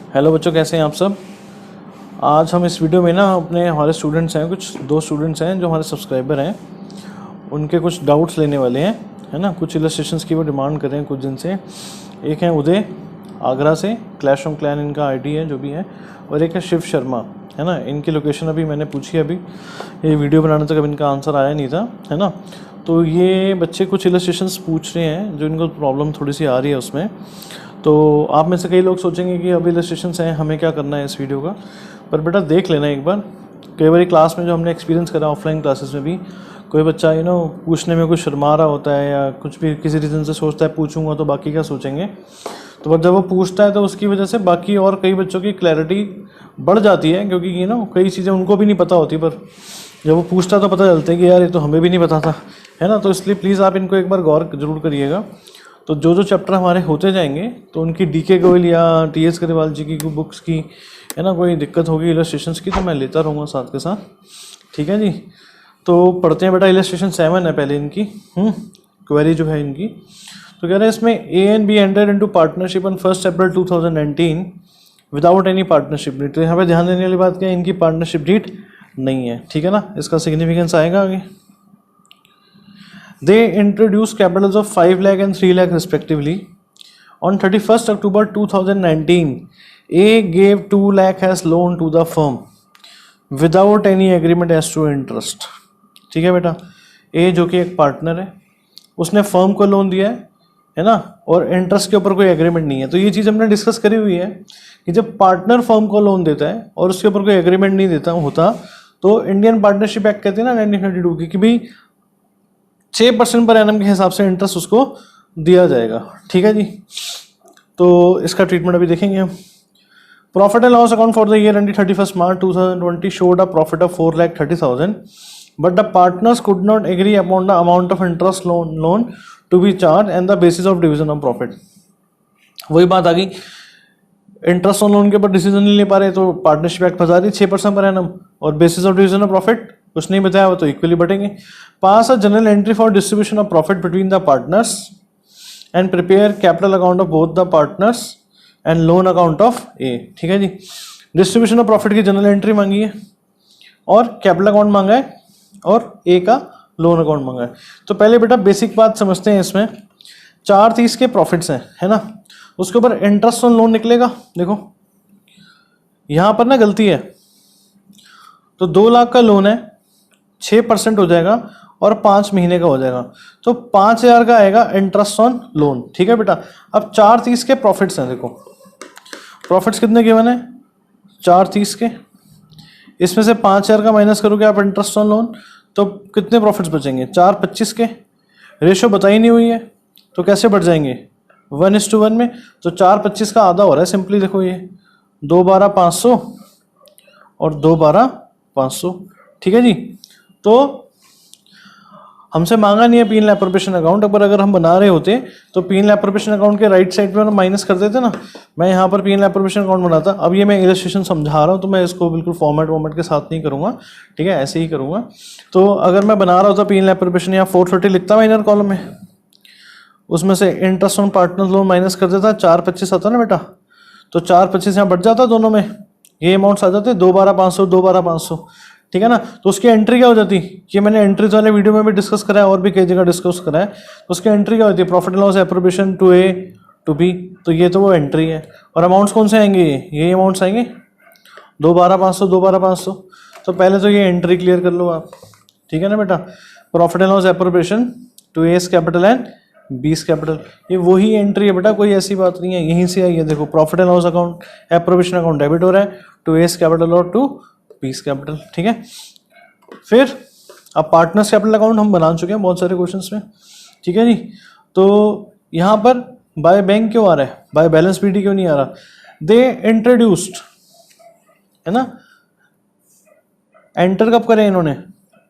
Hello बच्चों, कैसे हैं आप सब। आज हम इस वीडियो में ना हमारे स्टूडेंट्स हैं, कुछ 2 स्टूडेंट्स हैं जो हमारे सब्सक्राइबर हैं, उनके कुछ डाउट्स लेने वाले हैं, है ना। कुछ इलस्ट्रेशंस की वो डिमांड कर रहे हैं कुछ दिन से। एक है उदय आगरा से, क्लैश ऑफ क्लैन इनका आईडी है जो भी है, और एक है शिव शर्मा, है ना। इनकी लोकेशन अभी मैंने पूछी, अभी ये वीडियो बनाने तक अभी इनका आंसर आया नहीं था, है ना। तो ये बच्चे कुछ इलस्ट्रेशंस पूछ रहे हैं जो इनको प्रॉब्लम थोड़ी सी आ रही है उसमें। तो आप में से कई लोग सोचेंगे कि अब इलस्ट्रेशंस हैं, हमें क्या करना है इस वीडियो का। पर बेटा देख लेना एक बार। कई बार क्लास में जो हमने एक्सपीरियंस करा ऑफलाइन क्लासेस में भी, कोई बच्चा पूछने में कुछ शर्मा रहा होता है या कुछ भी किसी रीज़न से सोचता है पूछूंगा तो बाकी क्या सोचेंगे। तो बट जब वो पूछता है तो उसकी वजह से बाकी और कई बच्चों की क्लैरिटी बढ़ जाती है, क्योंकि कई चीज़ें उनको भी नहीं पता होती, पर जब वो पूछता है तो पता चलता है कि यार ये तो हमें भी नहीं पता था, है ना। तो इसलिए प्लीज़ आप इनको एक बार गौर जरूर करिएगा। तो जो चैप्टर हमारे होते जाएंगे तो उनकी डीके गोयल या टीएस गरेवाल जी की बुक्स की, है ना, कोई दिक्कत होगी इलस्ट्रेशंस की तो मैं लेता रहूँगा साथ के साथ, ठीक है जी। तो पढ़ते हैं बेटा। इलस्ट्रेशन 7 है पहले इनकी क्वेरी जो है इनकी। तो कह रहे हैं इसमें A and B enter into partnership on 1 April 2019 without any partnership deed. तो यहाँ पे ध्यान देने वाली बात क्या है, इनकी पार्टनरशिप डीट नहीं है, ठीक है ना। इसका सिग्निफिकेंस आएगा आगे। They introduced capitals of 5 lakh and 3 lakh respectively. On 31st October 2019, A gave 2 lakh as loan to the firm without any agreement as to interest. ठीक है बेटा, A जो कि एक पार्टनर है, उसने फर्म को लोन दिया है ना, और इंटरेस्ट के ऊपर कोई एग्रीमेंट नहीं है। तो ये चीज़ हमने डिस्कस करी हुई है कि जब पार्टनर फर्म को लोन देता है और उसके ऊपर कोई एग्रीमेंट नहीं देता होता तो इंडियन पार्टनरशिप एक्ट कहते हैं ना 1932 की, कि भाई 6% पर एनम के हिसाब से इंटरेस्ट उसको दिया जाएगा, ठीक है जी। तो इसका ट्रीटमेंट अभी देखेंगे हम। Profit and loss account for the year ending 31 March 2020 showed a profit of 4,30,000, but the partners could not agree upon the amount of interest loan to be charged and the basis of division of profit। वही बात आ गई, interest on loan के ऊपर decision नहीं ले पा रहे तो पार्टनरशिप एक्ट फंसा रही 6% पर एनम, और basis of division of profit कुछ नहीं बताया, वो तो इक्वली बटेंगे। Pass a general entry for distribution of profit between the partners and prepare capital account of both the partners and loan account of A, ठीक है जी। डिस्ट्रीब्यूशन ऑफ प्रॉफिट की जनरल एंट्री मांगी है और कैपिटल अकाउंट मांगा है और ए का लोन अकाउंट मांगा है। तो पहले बेटा बेसिक बात समझते हैं। इसमें 430 के प्रॉफिट्स हैं, है ना, उसके ऊपर इंटरेस्ट ऑन लोन निकलेगा। देखो यहां पर ना गलती है, तो 2 लाख का लोन है, 6% हो जाएगा और 5 महीने का हो जाएगा, तो 5,000 का आएगा इंटरेस्ट ऑन लोन, ठीक है बेटा। अब 430 के प्रॉफिट्स हैं, देखो प्रॉफिट्स कितने गिवन है 430 के, इसमें से 5,000 का माइनस करोगे आप इंटरेस्ट ऑन लोन तो कितने प्रॉफिट्स बचेंगे 425 के। रेशो बताई नहीं हुई है तो कैसे बढ़ जाएंगे 1:1 में, तो 425 का आधा हो रहा है सिंपली। देखो ये 2/12/500 और 2/12/500, ठीक है जी। तो हमसे मांगा नहीं है पीएनएल एप्रोप्रिएशन अकाउंट, अगर हम बना रहे होते तो पीएनएल एप्रोप्रिएशन अकाउंट के राइट साइड पे हम माइनस कर देते ना। मैं यहाँ पर पीएनएल एप्रोप्रिएशन अकाउंट बनाता, अब ये मैं इलस्ट्रेशन समझा रहा हूँ तो मैं इसको बिल्कुल फॉर्मेट के साथ नहीं करूँगा, ठीक है, ऐसे ही करूँगा। तो अगर मैं बना रहा होता पीएनएल एप्रोप्रिएशन, यहाँ 430 लिखता मैं इनर कॉलम में, उसमें से interest on partner loan minus कर देता, 425 आता ना बेटा, तो 425 यहाँ बढ़ जाता दोनों में, ये अमाउंट्स आ जाते 2/12/500 2/12/500, ठीक है ना। तो उसकी एंट्री क्या हो जाती, ये मैंने एंट्रीज वाले वीडियो में भी डिस्कस करा है और भी कई जगह डिस्कस करा है। तो उसकी एंट्री क्या होती है, profit and loss appropriation to A to B, तो ये तो वो एंट्री है। और अमाउंट्स कौन से आएंगे, ये अमाउंट्स आएंगे 2/12/500 2/12/500। तो पहले तो ये एंट्री क्लियर कर लो आप, ठीक है ना बेटा। Profit and loss appropriation to A's capital and B's capital, ये वही एंट्री है बेटा, कोई ऐसी बात नहीं है, यहीं से आई है। देखो profit and loss account appropriation account debit हो रहा है टू एस कैपिटल और टू बीस कैपिटल, ठीक है। फिर अब पार्टनर्स कैपिटल अकाउंट हम बना चुके हैं बहुत सारे क्वेश्चंस में, ठीक है जी। तो यहाँ पर बाय बैंक क्यों आ रहा है, बाय बैलेंस पीटी क्यों नहीं आ रहा। दे इंट्रोड्यूस्ड, है ना, एंटर कब करें इन्होंने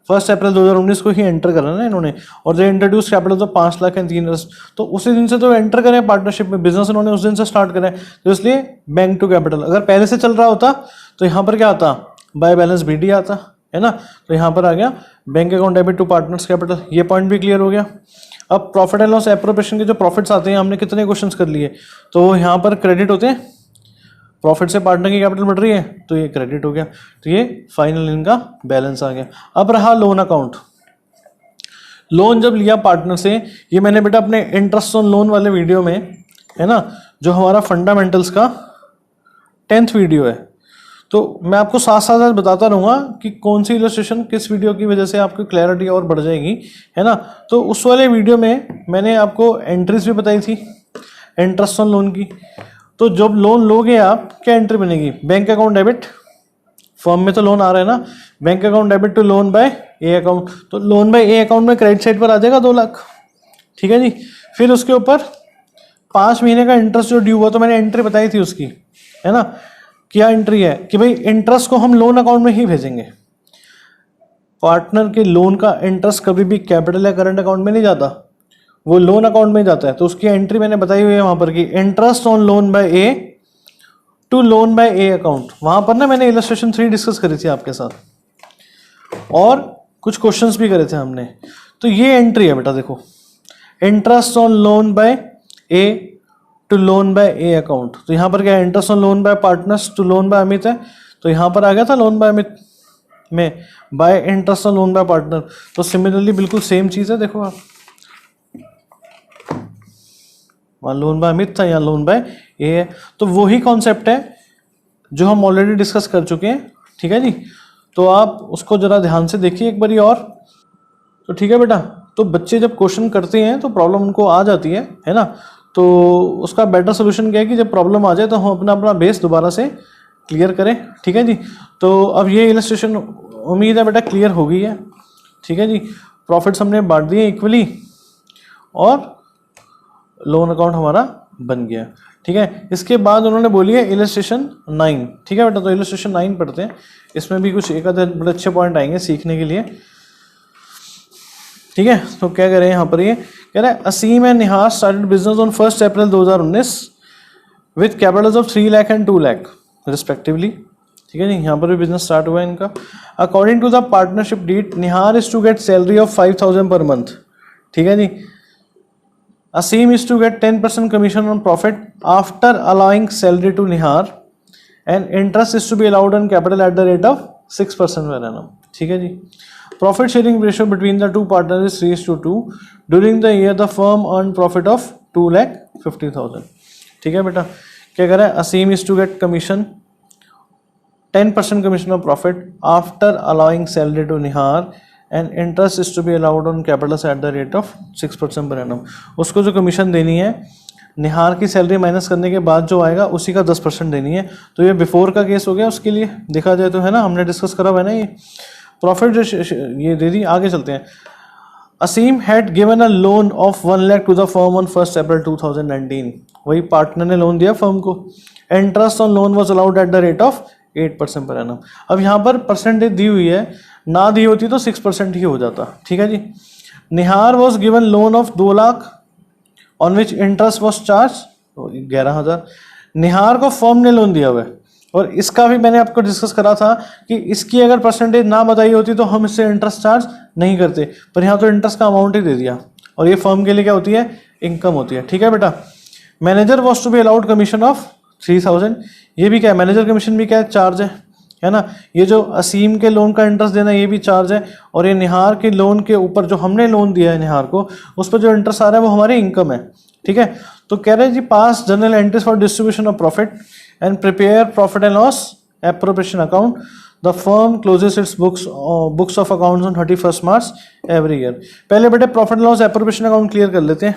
1 अप्रैल 2019 को ही एंटर करा ना इन्होंने, और दे इंट्रोड्यूस कैपिटल तो 5 लाख एंड 3 रस, तो उसी दिन से तो एंटर करें पार्टनरशिप में, बिजनेस इन्होंने उस दिन से स्टार्ट करा है, तो इसलिए बैंक टू कैपिटल। अगर पहले से चल रहा होता तो यहाँ पर क्या आता, बाय बैलेंस बीडी आता, है ना। तो यहाँ पर आ गया bank account debit to partners capital, ये पॉइंट भी क्लियर हो गया। अब प्रॉफिट एंड लॉस एप्रोप्रिएशन के जो प्रॉफिट्स आते हैं, हमने कितने क्वेश्चंस कर लिए, तो यहाँ पर क्रेडिट होते हैं प्रॉफिट से पार्टनर की कैपिटल बढ़ रही है तो ये क्रेडिट हो गया, तो ये फाइनल इनका बैलेंस आ गया। अब रहा लोन अकाउंट। लोन जब लिया पार्टनर से, ये मैंने बेटा अपने इंटरेस्ट ऑन लोन वाले वीडियो में, है ना, जो हमारा फंडामेंटल्स का 10th वीडियो है, तो मैं आपको साथ साथ बताता रहूँगा कि कौन सी इलस्ट्रेशन किस वीडियो की वजह से आपकी क्लैरिटी और बढ़ जाएगी, है ना। तो उस वाले वीडियो में मैंने आपको एंट्रीज भी बताई थी इंटरेस्ट ऑन लोन की। तो जब लोन लोगे आप, क्या एंट्री बनेगी? बैंक अकाउंट डेबिट, फर्म में तो लोन आ रहा है ना, bank account debit to loan by A account, तो लोन बाय ए अकाउंट में क्रेडिट साइड पर आ जाएगा 2 लाख, ठीक है जी। फिर उसके ऊपर 5 महीने का इंटरेस्ट जो ड्यू हुआ, तो मैंने एंट्री बताई थी उसकी, है ना। क्या एंट्री है कि भाई इंटरेस्ट को हम लोन अकाउंट में ही भेजेंगे। पार्टनर के लोन का इंटरेस्ट कभी भी कैपिटल या करंट अकाउंट में नहीं जाता, वो लोन अकाउंट में जाता है। तो उसकी एंट्री मैंने बताई हुई है वहां पर कि interest on loan by A to loan by A account. वहां पर ना मैंने इलस्ट्रेशन 3 डिस्कस करी थी आपके साथ और कुछ क्वेश्चंस भी करे थे हमने। तो ये एंट्री है बेटा, देखो, interest on loan by A to loan by A account. तो यहाँ पर क्या है? Interest on loan by partners to loan by Amit है, तो यहाँ पर आ गया था लोन बाय अमित में bye interest on loan bye partner. तो सिमिलरली बिल्कुल सेम चीज है, देखो आप, वहाँ लोन बाय अमित था, यहाँ लोन बाय ए है। तो वही कॉन्सेप्ट है जो हम ऑलरेडी डिस्कस कर चुके हैं, ठीक है जी। तो आप उसको जरा ध्यान से देखिए एक बारी और। तो ठीक है बेटा, तो बच्चे जब क्वेश्चन करते हैं तो प्रॉब्लम उनको आ जाती है ना। तो उसका बेटर सोल्यूशन क्या है कि जब प्रॉब्लम आ जाए तो हम अपना अपना बेस दोबारा से क्लियर करें, ठीक है जी। तो अब ये इलस्ट्रेशन उम्मीद है बेटा क्लियर हो गई है, ठीक है जी। प्रॉफिट्स हमने बांट दिए इक्वली और लोन अकाउंट हमारा बन गया, ठीक है। इसके बाद उन्होंने बोली है इलस्ट्रेशन 9, ठीक है बेटा। तो इलस्ट्रेशन 9 पढ़ते हैं, इसमें भी कुछ एक आधे बड़े अच्छे पॉइंट आएंगे सीखने के लिए, ठीक है। तो क्या करें यहाँ पर, ये कह रहा है Aseem and Nihar started business on 1 April 2019 with capitals of 3 lakh and 2 lakh respectively, ठीक है जी। यहाँ पर भी बिजनेस स्टार्ट हुआ है इनका। According to the partnership deed, Nihar is to get salary of 5,000 per month, ठीक है जी। Asim is to get 10% commission on profit after allowing salary to Nihar, and interest is to be allowed on capital at the rate of 6% per annum, ठीक है जी। Profit sharing ratio between the two partners is 3:2. During the year, the firm earned profit of 2,50,000, ठीक है बेटा। क्या कर रहा है? Asim is to get commission 10% commission of profit after allowing salary to Nihar and interest is to be allowed on capitals at the rate of 6% per annum। उसको जो commission देनी है निहार की सैलरी माइनस करने के बाद जो आएगा उसी का 10% देनी है। तो ये बिफोर का केस हो गया उसके लिए देखा जाए तो, है ना, हमने डिस्कस करा हुआ है ना ये प्रॉफिट ये दे दी। आगे चलते हैं। Aseem had given a loan of 1 lakh to the firm on 1 April 2019, वही पार्टनर ने लोन दिया फर्म को। Interest on loan was allowed at the rate of 8% per annum. अब यहाँ पर परसेंटेज दी हुई है, ना दी होती तो 6% ही हो जाता, ठीक है जी। Nihar was given loan of 2 lakh on which interest was charge 11,000। Nihar को फर्म ने लोन दिया हुआ है और इसका भी मैंने आपको डिस्कस करा था कि इसकी अगर परसेंटेज ना बताई होती तो हम इससे इंटरेस्ट चार्ज नहीं करते, पर यहाँ तो इंटरेस्ट का अमाउंट ही दे दिया और ये फर्म के लिए क्या होती है? इनकम होती है, ठीक है बेटा। Manager was to be allowed commission of 3,000, ये भी क्या है? मैनेजर कमीशन भी क्या है? चार्ज है ना। ये जो असीम के लोन का इंटरेस्ट देना ये भी चार्ज है, और ये निहार के लोन के ऊपर जो हमने लोन दिया है निहार को उस पर जो इंटरेस्ट आ रहा है वो हमारी इनकम है, ठीक है। तो कह रहे हैं जी pass journal entries for distribution of profit and prepare profit and loss appropriation account. The firm closes its books of accounts on 31 March every year. पहले बेटे profit and loss appropriation account clear कर लेते हैं,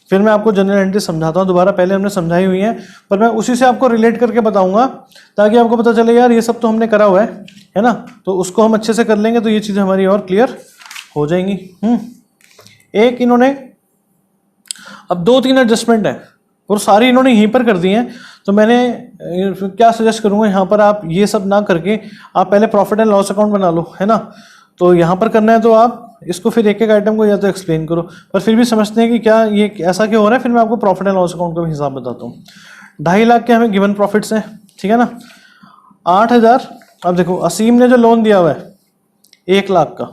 फिर मैं आपको general entry समझाता हूँ दोबारा। पहले हमने समझाई हुई है पर मैं उसी से आपको रिलेट करके बताऊंगा ताकि आपको पता चले यार ये सब तो हमने करा हुआ है ना। तो उसको हम अच्छे से कर लेंगे तो ये चीज़ें हमारी और क्लियर हो जाएंगी। एक इन्होंने अब 2-3 एडजस्टमेंट है और सारी इन्होंने यहीं पर कर दी हैं। तो मैंने क्या सजेस्ट करूँगा, यहाँ पर आप ये सब ना करके आप पहले प्रॉफिट एंड लॉस अकाउंट बना लो, है ना। तो यहाँ पर करना है तो आप इसको फिर एक एक आइटम को या तो एक्सप्लेन करो, पर फिर भी समझते हैं कि क्या ये ऐसा क्यों हो रहा है। फिर मैं आपको प्रॉफिट एंड लॉस अकाउंट का भी हिसाब बताता हूँ। 2.5 लाख के हमें गिवन प्रॉफिट्स हैं, ठीक है ना। 8,000, अब देखो असीम ने जो लोन दिया हुआ है 1 लाख का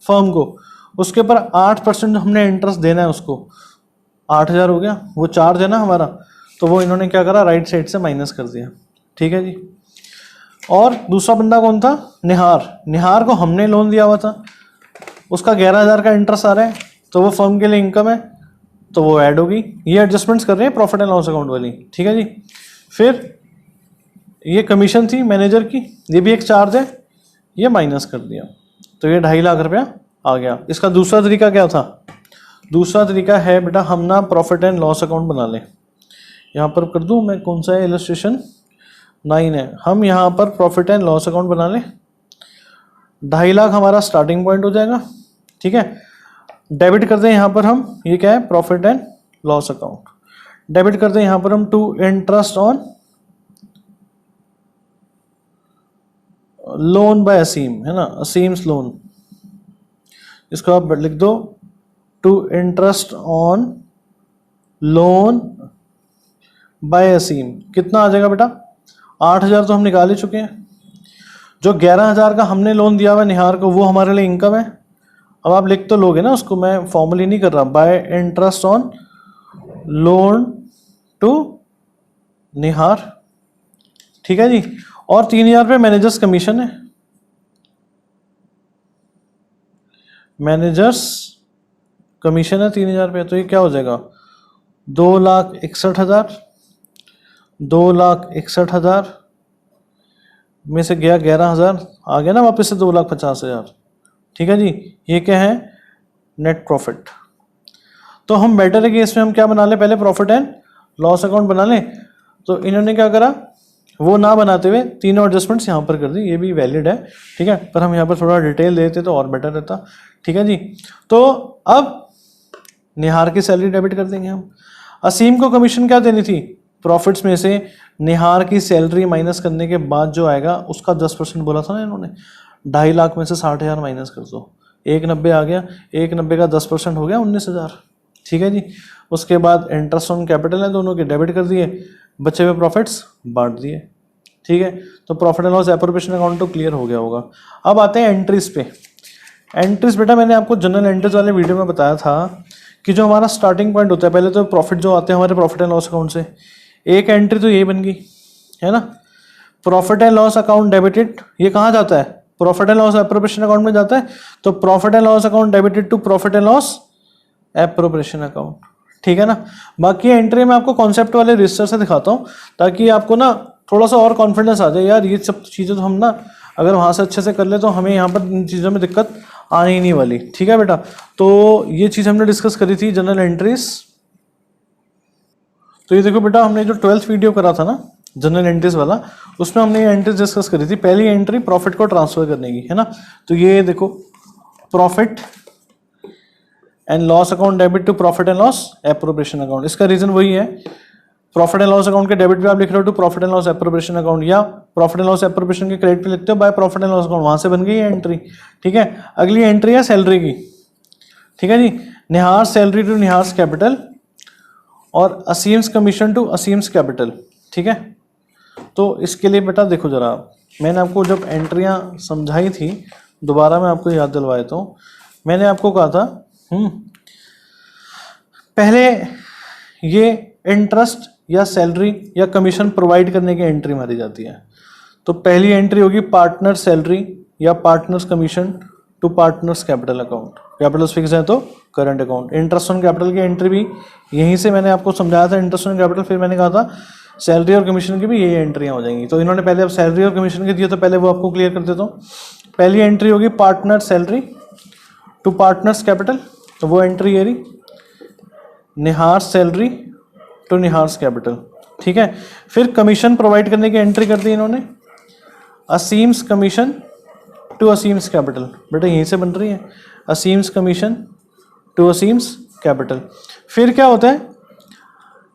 फर्म को, उसके ऊपर 8% हमने इंटरेस्ट देना है उसको, 8,000 हो गया। वो चार्ज है ना हमारा, तो वो इन्होंने क्या करा, राइट साइड से माइनस कर दिया। ठीक है जी। और दूसरा बंदा कौन था? निहार। निहार को हमने लोन दिया हुआ था, उसका 11,000 का इंटरेस्ट आ रहा है, तो वो फर्म के लिए इनकम है, तो वो ऐड होगी। ये एडजस्टमेंट्स कर रहे हैं प्रॉफिट एंड लॉस अकाउंट वाली, ठीक है जी। फिर ये कमीशन थी मैनेजर की, ये भी एक चार्ज है, ये माइनस कर दिया, तो ये 2.5 लाख रुपया आ गया। इसका दूसरा तरीका क्या था? दूसरा तरीका है बेटा, हम ना प्रॉफिट एंड लॉस अकाउंट बना लें। यहाँ पर कर दूँ मैं, कौन सा है इलस्ट्रेशन 9 है, हम यहाँ पर प्रॉफिट एंड लॉस अकाउंट बना लें। 2.5 लाख हमारा स्टार्टिंग पॉइंट हो जाएगा, ठीक है। डेबिट कर दें यहाँ पर हम, ये क्या है? Profit and loss account. Debit कर दें यहाँ पर हम to interest on loan by Aseem, है ना, असीम्स लोन। इसको आप लिख दो to interest on loan by Aseem. कितना आ जाएगा बेटा? 8,000 तो हम निकाल ही चुके हैं। जो 11,000 का हमने लोन दिया हुआ निहार को, वो हमारे लिए इनकम है। अब आप लिख तो लोगे ना उसको, मैं फॉर्मली नहीं कर रहा, by interest on loan to Nihar, ठीक है जी। और 3,000 रुपये मैनेजर्स कमीशन है, मैनेजर्स कमीशन है 3,000 रुपये, तो ये क्या हो जाएगा? 2,61,000, 2,61,000 में से गया 11,000, आ गया ना वापस से 2,50,000, ठीक है जी। ये क्या है? Net profit. तो हम बेटर है कि इसमें हम क्या बना लें, पहले प्रॉफिट एंड लॉस अकाउंट बना लें। तो इन्होंने क्या करा, वो ना बनाते हुए तीनों एडजस्टमेंट्स यहाँ पर कर दी, ये भी वैलिड है, ठीक है, पर हम यहाँ पर थोड़ा डिटेल देते तो और बेटर रहता, ठीक है जी। तो अब निहार की सैलरी डेबिट कर देंगे हम। असीम को कमीशन क्या देनी थी? प्रॉफिट्स में से निहार की सैलरी माइनस करने के बाद जो आएगा उसका 10% बोला था ना इन्होंने। 2.5 लाख में से 60,000 माइनस कर दो, 190 आ गया, 190 का 10% हो गया 19,000, ठीक है जी। उसके बाद इंटरेस्ट ऑन कैपिटल है दोनों के, डेबिट कर दिए, बचे हुए प्रॉफिट्स बांट दिए, ठीक है। तो profit and loss appropriation account तो क्लियर हो गया होगा। अब आते हैं एंट्रीज पे। एंट्रीज बेटा मैंने आपको जनरल एंट्रीज वाले वीडियो में बताया था कि जो हमारा स्टार्टिंग पॉइंट होता है, पहले तो प्रॉफिट जो आते हैं हमारे प्रॉफिट एंड लॉस अकाउंट से, एक एंट्री तो यही बन गई, है ना, profit and loss account debited. ये कहाँ जाता है? Profit and loss appropriation account में जाता है। तो profit and loss account debited to profit and loss appropriation account, ठीक है ना। बाकी एंट्री में आपको कॉन्सेप्ट वाले रजिस्टर से दिखाता हूँ, ताकि आपको ना थोड़ा सा और कॉन्फिडेंस आ जाए, यार ये सब चीज़ें तो हम ना अगर वहाँ से अच्छे से कर ले तो हमें यहाँ पर इन चीज़ों में दिक्कत आने ही नहीं वाली, ठीक है बेटा। तो ये चीज़ हमने डिस्कस करी थी जनरल एंट्रीज। तो ये देखो बेटा, हमने जो 12th वीडियो करा था ना जनरल एंट्रीज वाला, उसमें हमने ये एंट्रीज डिस्कस करी थी। पहली एंट्री प्रॉफिट को ट्रांसफर करने की, है ना। तो ये देखो, profit and loss account debit to profit and loss appropriation account. इसका रीजन वही है, प्रॉफिट एंड लॉस अकाउंट के डेबिट पे आप लिख रहे हो to profit and loss appropriation account, या प्रॉफिट एंड लॉस एप्रोप्रिएशन के क्रेडिट पे लिखते हो by profit and loss account, वहां से बन गई है एंट्री, ठीक है। अगली एंट्री है सैलरी की, ठीक है जी। निहार सैलरी टू निहार्स कैपिटल और असीम्स कमीशन टू असीम्स कैपिटल, ठीक है। तो इसके लिए बेटा देखो जरा, मैंने आपको जब एंट्रियां समझाई थी, दोबारा मैं आपको याद दिलवाया तो मैंने आपको कहा था पहले ये इंटरेस्ट या सैलरी या कमीशन प्रोवाइड करने की एंट्री मारी जाती है। तो पहली एंट्री होगी पार्टनर सैलरी या partners commission to partners capital account. Capitals fix है तो current account. Interest on capital की एंट्री भी यहीं से मैंने आपको समझाया था, इंटरेस्ट ऑन कैपिटल। फिर मैंने कहा था सैलरी और कमीशन की भी यही एंट्रियां हो जाएंगी। तो इन्होंने पहले अब सैलरी और कमीशन की दिए, तो पहले वो आपको क्लियर कर देता हूँ। पहली एंट्री होगी partner salary to partners capital, तो वो एंट्री ये रही, Nihar salary to Nihar's capital, ठीक है। फिर कमीशन प्रोवाइड करने की एंट्री कर दी इन्होंने, असीम्स कमीशन टू असीम्स कैपिटल। बेटा यहीं से बन रही है, असीम्स कमीशन टू असीम्स कैपिटल। फिर क्या होता है,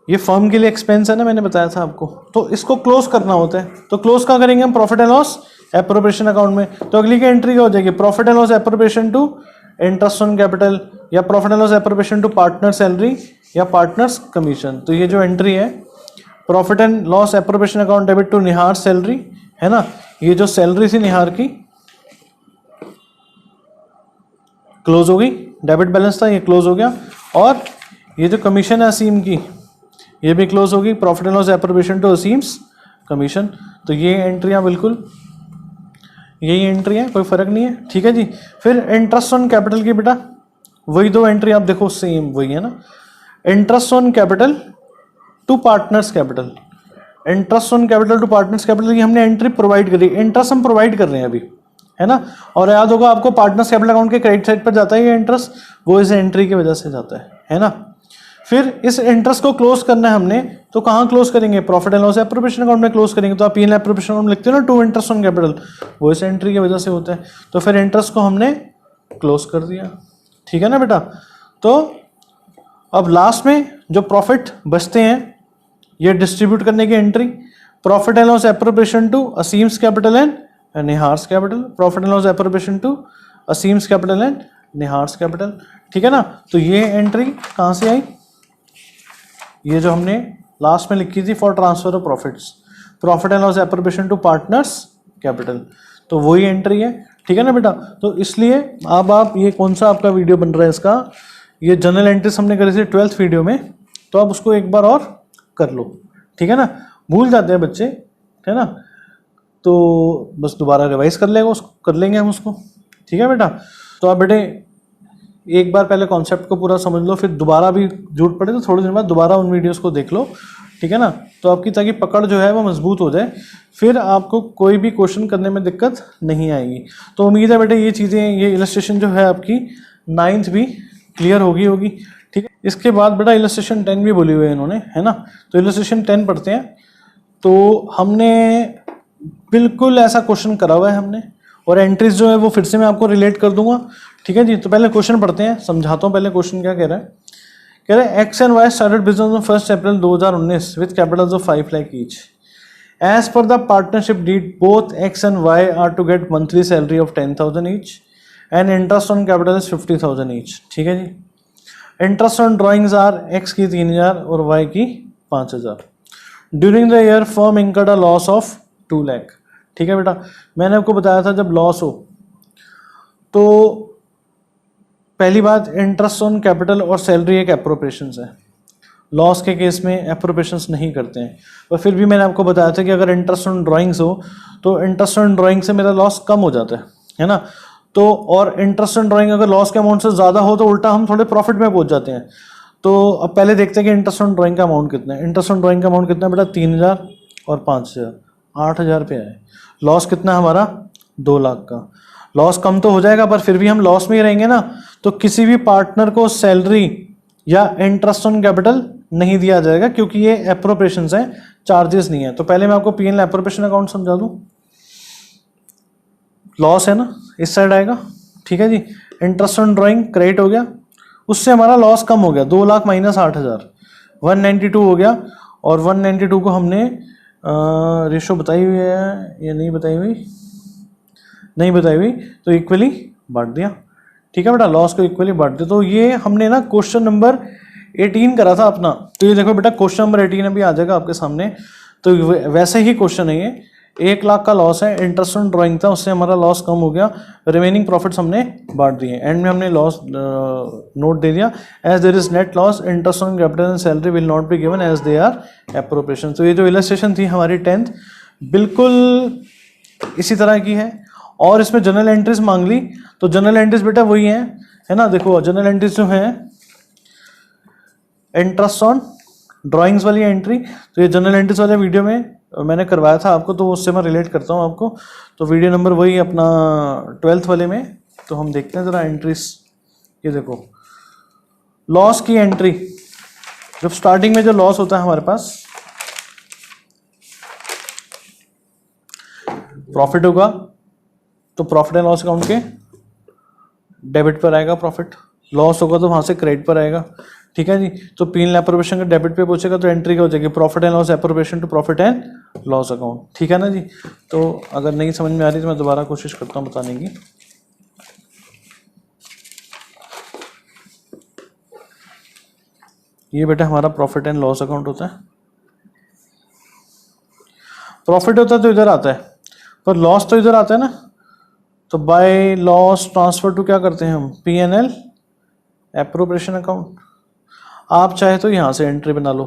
ये फर्म के लिए एक्सपेंस है ना, मैंने बताया था आपको, तो इसको क्लोज करना होता है। तो क्लोज कहाँ करेंगे हम? Profit and loss appropriation account में। तो अगली की एंट्री क्या हो जाएगी? Profit and loss appropriation to interest on capital, या profit and loss appropriation to partner salary या पार्टनर्स कमीशन। तो ये जो एंट्री है profit and loss appropriation account debit to Nihar salary, है ना, ये जो सैलरी थी निहार की क्लोज हो गई, डेबिट बैलेंस था ये क्लोज हो गया। और ये जो कमीशन है असीम की, ये भी क्लोज होगी, profit and loss appropriation to Aseem's commission. तो ये एंट्रियाँ बिल्कुल यही एंट्री है, कोई फ़र्क नहीं है, ठीक है जी। फिर इंटरेस्ट ऑन कैपिटल की बेटा वही दो एंट्री आप देखो, सेम वही है ना। Interest on capital to partners capital, interest on capital to partners capital की हमने एंट्री प्रोवाइड करी, इंटरेस्ट हम प्रोवाइड कर रहे हैं अभी, है ना। और याद होगा आपको पार्टनर्स कैपिटल अकाउंट के क्रेडिट साइड पर जाता है ये इंटरेस्ट, वो इस एंट्री की वजह से जाता है ना। फिर इस इंटरेस्ट को क्लोज करना है हमने, तो कहाँ क्लोज करेंगे, profit and loss appropriation account में क्लोज करेंगे। तो आप पी एंड एप्रोप्रिएशन अकाउंट लिखते हो ना, टू इंटरेस्ट ऑन कैपिटल, वो इस एंट्री की वजह से होता है। तो फिर इंटरेस्ट को हमने क्लोज कर दिया, ठीक है ना बेटा। तो अब लास्ट में जो प्रॉफिट बचते हैं ये डिस्ट्रीब्यूट करने की entry, profit and loss appropriation to Aseem's capital and Nihar's capital, profit and loss appropriation to Aseem's capital and Nihar's capital, ठीक है ना। तो ये एंट्री कहाँ से आई, ये जो हमने लास्ट में लिखी थी for transfer of profits, profit and loss appropriation to partners capital, तो वही एंट्री है, ठीक है ना बेटा। तो इसलिए अब आप ये कौन सा आपका वीडियो बन रहा है इसका, ये जनरल एंट्रीज हमने करी थी 12th वीडियो में, तो आप उसको एक बार और कर लो, ठीक है ना। भूल जाते हैं बच्चे, है ना, तो बस दोबारा रिवाइज कर लेगा उसको, कर लेंगे हम उसको, ठीक है बेटा। तो आप बेटे एक बार पहले कॉन्सेप्ट को पूरा समझ लो, फिर दोबारा भी जरूरत पड़े तो थोड़े दिन बाद दोबारा उन वीडियोस को देख लो, ठीक है ना। तो आपकी ताकि पकड़ जो है वो मजबूत हो जाए, फिर आपको कोई भी क्वेश्चन करने में दिक्कत नहीं आएगी। तो उम्मीद है बेटे ये चीज़ें, ये इलस्ट्रेशन जो है आपकी 9th भी क्लियर होगी, ठीक है। इसके बाद बेटा इलस्ट्रेशन 10 भी बोली हुई है इन्होंने, है ना। तो इलस्ट्रेशन 10 पढ़ते हैं। तो हमने बिल्कुल ऐसा क्वेश्चन करा हुआ है हमने, और एंट्रीज जो है वो फिर से मैं आपको रिलेट कर दूंगा, ठीक है जी। तो पहले क्वेश्चन पढ़ते हैं, समझाता हूँ पहले क्वेश्चन क्या कह रहा है। कह रहे हैं X and Y started business on 1 April 2019 with capitals of 5 lakh each. As per the partnership deed both X and Y are to get monthly salary of 10,000 each and interest on capital is 50,000 each, ठीक है जी। Interest on drawings are X की 3,000 और Y की 5,000। During the year firm incurred a loss of 2 lakh, ठीक है बेटा। मैंने आपको बताया था जब लॉस हो तो पहली बात, इंटरेस्ट ऑन कैपिटल और सैलरी एक एप्रोप्रिएशंस है, लॉस के केस में एप्रोप्रिएशंस नहीं करते हैं। पर फिर भी मैंने आपको बताया था कि अगर इंटरेस्ट ऑन ड्राइंग्स हो तो इंटरेस्ट ऑन ड्राइंग से मेरा लॉस कम हो जाता है ना। तो और इंटरेस्ट ऑन ड्राइंग अगर लॉस के अमाउंट से ज़्यादा हो तो उल्टा हम थोड़े प्रॉफिट में पहुंच जाते हैं। तो अब पहले देखते हैं कि इंटरेस्ट ऑन ड्राइंग का अमाउंट कितना है। इंटरेस्ट ऑन ड्राइंग का अमाउंट कितना है बेटा, 3,000 और 5,000, 8,000 रुपये है। लॉस कितना है हमारा, 2 लाख का। लॉस कम तो हो जाएगा पर फिर भी हम लॉस में ही रहेंगे ना। तो किसी भी पार्टनर को सैलरी या इंटरेस्ट ऑन कैपिटल नहीं दिया जाएगा क्योंकि ये एप्रोप्रिएशंस हैं, चार्जेस नहीं है। तो पहले मैं आपको पीएनएल एप्रोप्रिएशन अकाउंट समझा दूं। लॉस है ना, इस साइड आएगा, ठीक है जी। इंटरेस्ट ऑन ड्राइंग क्रेडिट हो गया, उससे हमारा लॉस कम हो गया, 2 लाख माइनस 8,000, 192 हो गया। और 192 को हमने रेशो बताई हुई है या नहीं बताई हुई, नहीं बताई हुई, तो इक्वली बांट दिया, ठीक है बेटा। लॉस को इक्वली बांट दिया। तो ये हमने ना क्वेश्चन नंबर 18 करा था अपना। तो ये देखो बेटा क्वेश्चन नंबर 18 अभी आ जाएगा आपके सामने। तो वैसे ही क्वेश्चन है ये, 1 लाख का लॉस है, इंटरेस्ट ऑन ड्राइंग था, उससे हमारा लॉस कम हो गया, रिमेनिंग प्रॉफिट्स हमने बांट दिए। एंड में हमने लॉस नोट दे दिया, as there is net loss interest on capital and salary will not be given as they are appropriation. तो ये जो इलस्ट्रेशन थी हमारी 10th बिल्कुल इसी तरह की है। और इसमें जनरल एंट्रीज मांग ली, तो जनरल एंट्रीज बेटा वही है ना। देखो जनरल एंट्रीज जो है इंटरेस्ट ऑन ड्राइंग्स वाली एंट्री, तो ये जनरल एंट्रीज वाले वीडियो में मैंने करवाया था आपको, तो उससे मैं रिलेट करता हूँ आपको। तो वीडियो नंबर वही अपना 12th वाले में। तो हम देखते हैं ज़रा एंट्रीज। ये देखो लॉस की एंट्री, जब स्टार्टिंग में जो लॉस होता है हमारे पास, प्रॉफिट होगा तो प्रॉफिट एंड लॉस अकाउंट के डेबिट पर आएगा प्रॉफिट, लॉस होगा तो वहां से क्रेडिट पर आएगा, ठीक है जी। तो पीएनएल एप्रोप्रिएशन का डेबिट पे पहुंचेगा तो एंट्री क्या हो जाएगी, profit and loss appropriation to profit and loss account, ठीक है ना जी। तो अगर नहीं समझ में आ रही तो मैं दोबारा कोशिश करता हूँ बताने की। ये बेटा हमारा प्रॉफिट एंड लॉस अकाउंट होता है। प्रॉफिट होता है तो इधर आता है, पर लॉस तो इधर आता है ना। तो बाय लॉस ट्रांसफर टू क्या करते हैं हम, पीएनएल एप्रोप्रिएशन अकाउंट। आप चाहे तो यहाँ से एंट्री बना लो,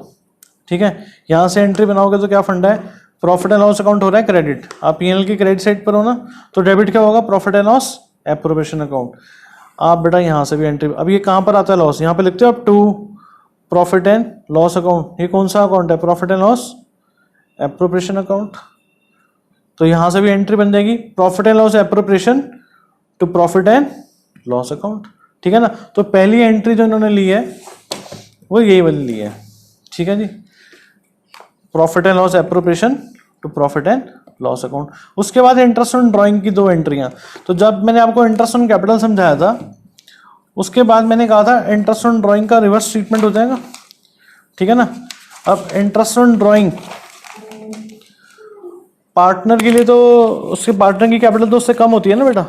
ठीक है। यहाँ से एंट्री बनाओगे तो क्या फंडा है, प्रॉफिट एंड लॉस अकाउंट हो रहा है क्रेडिट, आप पीएनएल की क्रेडिट साइड पर हो ना, तो डेबिट क्या होगा, profit and loss appropriation account. आप बेटा यहाँ से भी एंट्री, अब ये कहाँ पर आता है लॉस, यहाँ पे लिखते हो आप to profit and loss account, ये कौन सा अकाउंट है, profit and loss appropriation account. तो यहाँ से भी एंट्री बन जाएगी profit and loss appropriation to profit and loss account, ठीक है ना। तो पहली एंट्री जो इन्होंने ली है वो यही वाली ली है, ठीक है जी, profit and loss appropriation to profit and loss account. उसके बाद इंटरेस्ट ऑन ड्राइंग की दो एंट्रियां। तो जब मैंने आपको इंटरेस्ट ऑन कैपिटल समझाया था, उसके बाद मैंने कहा था इंटरेस्ट ऑन ड्राइंग का रिवर्स ट्रीटमेंट हो जाएगा, ठीक है ना। अब इंटरेस्ट ऑन ड्राइंग पार्टनर के लिए, तो उसके पार्टनर की कैपिटल तो उससे कम होती है ना बेटा,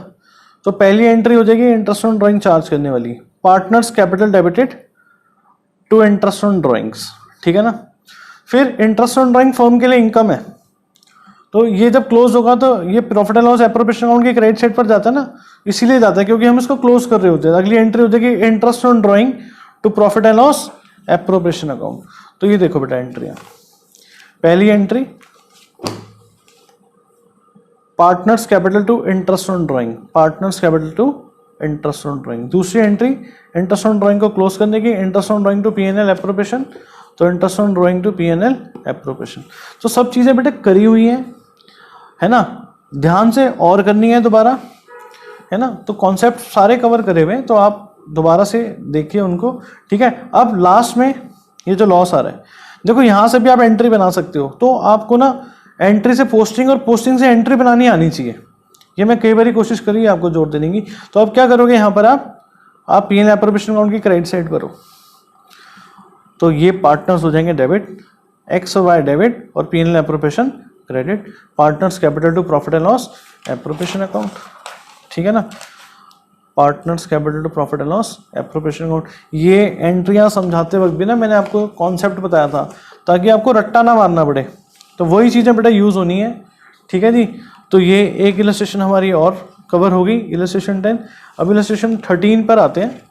तो पहली एंट्री हो जाएगी इंटरेस्ट ऑन ड्राइंग चार्ज करने वाली, partners capital debited to interest on drawings, ठीक है ना। फिर इंटरेस्ट ऑन ड्राइंग फर्म के लिए इनकम है, तो ये जब क्लोज होगा तो ये profit and loss appropriation account की क्रेडिट साइड पर जाता है ना, इसीलिए जाता है क्योंकि हम इसको क्लोज कर रहे होते हैं। अगली एंट्री हो जाएगी interest on drawing to profit and loss appropriation account. तो ये देखो बेटा एंट्री, पहली entry partners capital to interest on drawing, partners capital to interest on drawing. दूसरी एंट्री इंटरेस्ट ऑन ड्राइंग को क्लोज करने की, interest on drawing to PNL appropriation, तो interest on drawing to PNL appropriation. तो सब चीजें बेटे करी हुई हैं, है ना, ध्यान से और करनी है दोबारा, है ना। तो कॉन्सेप्ट सारे कवर करे हुए हैं, तो आप दोबारा से देखिए उनको, ठीक है। अब लास्ट में ये जो लॉस आ रहा है, देखो यहां से भी आप एंट्री बना सकते हो, तो आपको ना एंट्री से पोस्टिंग और पोस्टिंग से एंट्री बनानी आनी चाहिए। ये मैं कई बार कोशिश करी आपको जोर देने की। तो अब क्या करोगे, यहाँ पर आप पीएनएल एप्रोप्रिएशन अकाउंट की क्रेडिट साइड पर हो, तो ये पार्टनर्स हो जाएंगे डेबिट, एक्स और वाई डेबिट और PNL appropriation credit, partners capital to profit and loss appropriation account, ठीक है ना, partners capital to profit and loss appropriation account. ये एंट्रियां समझाते वक्त भी ना मैंने आपको कॉन्सेप्ट बताया था ताकि आपको रट्टा ना मारना पड़े, तो वही चीज़ें बेटा यूज़ होनी है, ठीक है जी। तो ये एक इलस्ट्रेशन हमारी और कवर होगी, इलस्ट्रेशन 10। अब इलस्ट्रेशन 13 पर आते हैं,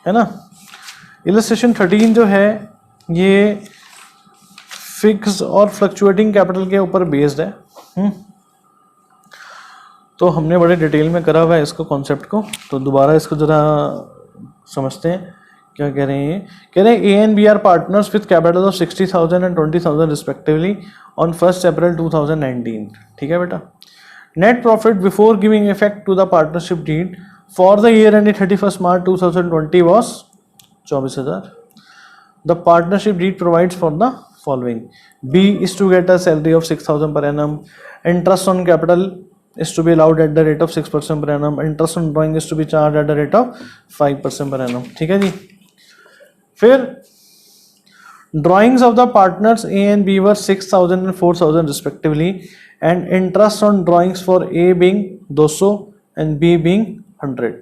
है ना। इलस्ट्रेशन 13 जो है ये फिक्स और फ्लक्चुएटिंग कैपिटल के ऊपर बेस्ड है। तो हमने बड़े डिटेल में करा हुआ है इसको कॉन्सेप्ट को, तो दोबारा इसको ज़रा समझते हैं क्या कह रहे हैं। कह रहे हैं A and B are partners with capital of 60,000 and 20,000 respectively on 1 April 2019, ठीक है बेटा। Net profit before giving effect to the partnership deed for the year ended 31 March 2020 was 24,000। The partnership deed provides for the following: B is to get a salary of 6,000 per annum. Interest on capital is to be allowed at the rate of 6% per annum. Interest on drawing is to be charged at the rate of 5% per annum. ठीक है जी। फिर drawings of the partners A and B were 6,000 and 4,000 respectively, and interest on drawings for A being 200 and B being 100.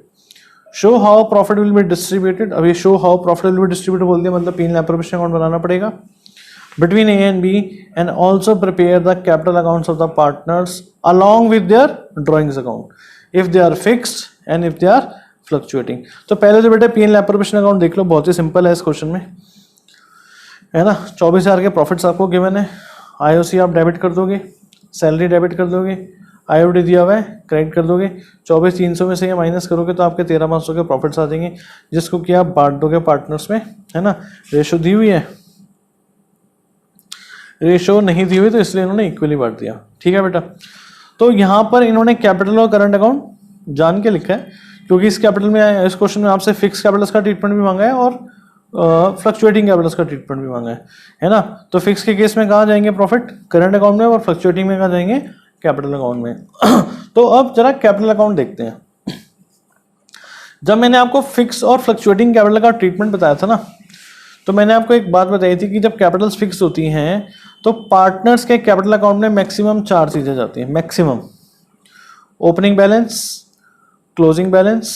Show how profit will be distributed. अब ये show how profit will be distributed बोल दिया, मतलब P&L appropriation account बनाना पड़ेगा between A and B, and also prepare the capital accounts of the partners along with their drawings account if they are fixed and if they are fluctuating. तो पहले तो बेटे P&L appropriation account देख लो, बहुत ही simple है इस question में, है ना। 24,000 के प्रॉफिट्स आपको गिवन है, IOC आप डेबिट कर दोगे, सैलरी डेबिट कर दोगे, IOD दिया हुआ है क्रेडिट कर दोगे, 24,300 में से ये माइनस करोगे तो आपके 13,500 के प्रॉफिट्स आ जाएंगे, जिसको कि आप बांट दोगे पार्टनर्स में, है ना। रेशो दी हुई है, रेशो नहीं दी हुई तो इसलिए इन्होंने इक्वली बांट दिया, ठीक है बेटा। तो यहाँ पर इन्होंने कैपिटल और करंट अकाउंट जान के लिखा है, क्योंकि इस कैपिटल में, इस क्वेश्चन में आपसे फिक्स कैपिटल्स का ट्रीटमेंट भी मांगा है और फ्लक्चुएटिंग कैपिटल्स का ट्रीटमेंट भी मांगा है ना। तो फिक्स के केस में कहाँ जाएंगे प्रॉफिट, करंट अकाउंट में, और फ्लक्चुएटिंग में कहाँ जाएंगे, कैपिटल अकाउंट में। तो अब जरा कैपिटल अकाउंट देखते हैं। जब मैंने आपको फिक्स और फ्लक्चुएटिंग कैपिटल का ट्रीटमेंट बताया था ना, तो मैंने आपको एक बात बताई थी कि जब कैपिटल्स फिक्स होती हैं तो पार्टनर्स के कैपिटल अकाउंट में मैक्सिमम 4 चीजें जाती हैं, maximum: opening balance, closing balance,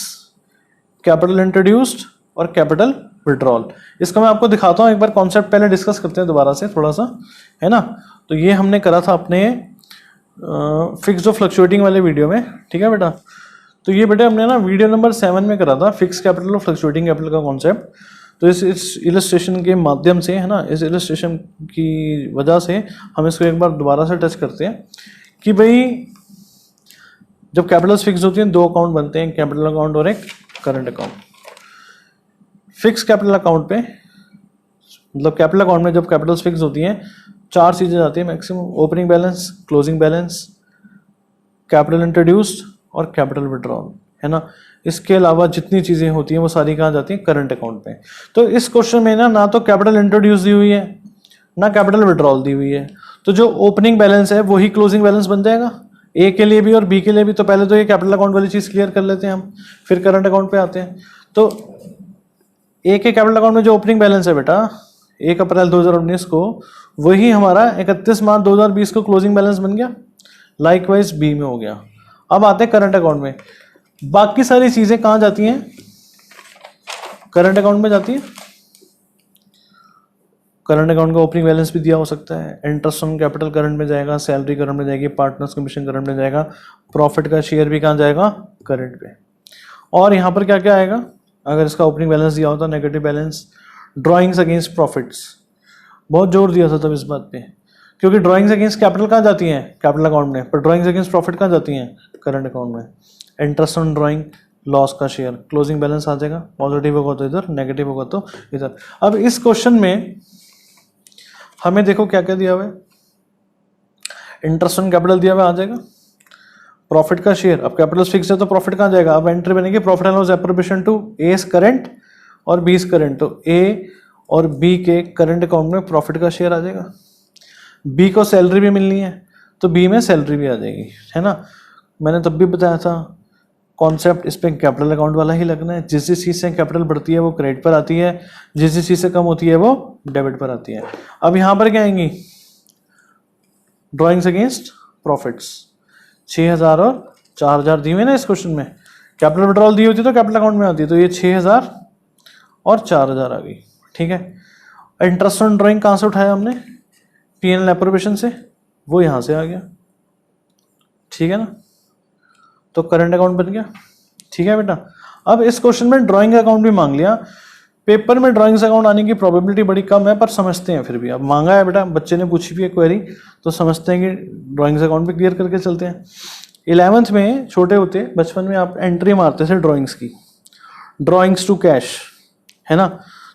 capital introduced और कैपिटल विड्रॉल। इसका मैं आपको दिखाता हूँ, एक बार कॉन्सेप्ट पहले डिस्कस करते हैं दोबारा से थोड़ा सा, है ना। तो ये हमने करा था अपने फिक्स और फ्लक्चुएटिंग वाले वीडियो में, ठीक है बेटा। तो ये बेटे हमने ना वीडियो नंबर 7 में करा था फिक्स कैपिटल और फ्लक्चुएटिंग कैपिटल का कॉन्सेप्ट। तो इस इलस्ट्रेशन के माध्यम से, है ना, इस इलस्ट्रेशन की वजह से हम इसको एक बार दोबारा से टच करते हैं कि भाई जब कैपिटल्स फिक्स होती हैं दो अकाउंट बनते हैं, कैपिटल अकाउंट और एक current account. Fix capital account पे, मतलब कैपिटल अकाउंट में जब कैपिटल्स फिक्स होती हैं चार चीज़ें आती हैं maximum: opening balance, closing balance, capital introduced और कैपिटल विड्रॉल, है ना। इसके अलावा जितनी चीज़ें होती हैं वो सारी कहाँ जाती हैं? करंट अकाउंट पे। तो इस क्वेश्चन में ना तो कैपिटल इंट्रोड्यूस दी हुई है ना कैपिटल विड्रॉल दी हुई है, तो जो ओपनिंग बैलेंस है वही क्लोजिंग बैलेंस बन जाएगा, ए के लिए भी और बी के लिए भी। तो पहले तो ये कैपिटल अकाउंट वाली चीज़ क्लियर कर लेते हैं हम, फिर करंट अकाउंट पे आते हैं। तो ए के कैपिटल अकाउंट में जो ओपनिंग बैलेंस है बेटा 1 अप्रैल 2019 को, वही हमारा 31 मार्च 2020 को क्लोजिंग बैलेंस बन गया। लाइकवाइज बी में हो गया। अब आते हैं करंट अकाउंट में। बाकी सारी चीजें कहाँ जाती हैं? करंट अकाउंट में जाती है। करंट अकाउंट का ओपनिंग बैलेंस भी दिया हो सकता है, इंटरेस्ट ऑन कैपिटल करंट में जाएगा, सैलरी करंट में जाएगी, पार्टनर्स कमीशन करंट में जाएगा, प्रॉफिट का शेयर भी कहाँ जाएगा? करंट पे। और यहाँ पर क्या क्या आएगा अगर इसका ओपनिंग बैलेंस दिया होता? Negative balance, drawings against profits. बहुत जोर दिया था तब इस बात पे, क्योंकि ड्रॉइंग्स अगेंस्ट कैपिटल कहाँ जाती हैं? कैपिटल अकाउंट में। पर ड्रॉइंग्स अगेंस्ट प्रॉफिट कहाँ जाती हैं? करंट अकाउंट में। इंटरेस्ट ऑन ड्रॉइंग, लॉस का शेयर, क्लोजिंग बैलेंस आ जाएगा। पॉजिटिव होगा तो इधर, नेगेटिव होगा तो इधर। अब इस क्वेश्चन में हमें देखो क्या क्या दिया हुआ है। इंटरेस्ट ऑन कैपिटल दिया हुआ आ जाएगा, प्रॉफिट का शेयर। अब कैपिटल फिक्स है तो प्रॉफिट कहाँ जाएगा? अब एंट्री बनेगी profit and loss appropriation to A current और बी करंट। तो ए और बी के करंट अकाउंट में प्रॉफिट का शेयर आ जाएगा। बी को सैलरी भी मिलनी है तो बी में सैलरी भी आ जाएगी, है ना। मैंने तब भी बताया था कॉन्सेप्ट इस पे कैपिटल अकाउंट वाला ही लगना है। जिस जिस चीज़ से कैपिटल बढ़ती है वो क्रेडिट पर आती है, जिस जिस चीज़ से कम होती है वो डेबिट पर आती है। अब यहाँ पर क्या आएंगी? ड्रॉइंग्स अगेंस्ट प्रॉफिट्स 6000 और 4000 दी हुई ना इस क्वेश्चन में। कैपिटल विड्रॉल दी होती तो कैपिटल अकाउंट में आती है, तो ये 6000 और 4000 आ गई, ठीक है। इंटरेस्ट ऑन ड्रॉइंग कहाँ से उठाया हमने? P&L एप्रोप्रिएशन से, वो यहाँ से आ गया, ठीक है ना। तो करंट अकाउंट बन गया, ठीक है बेटा। अब इस क्वेश्चन में ड्राइंग अकाउंट भी मांग लिया। पेपर में ड्राइंग्स अकाउंट आने की प्रोबेबिलिटी बड़ी कम है, पर समझते हैं फिर भी। अब मांगा है बेटा, बच्चे ने पूछी भी है क्वेरी, तो समझते हैं कि ड्राइंग्स अकाउंट भी क्लियर करके चलते हैं। 11th में छोटे होते बचपन में आप एंट्री मारते थे ड्राइंग्स की, ड्राइंग्स टू कैश, है ना।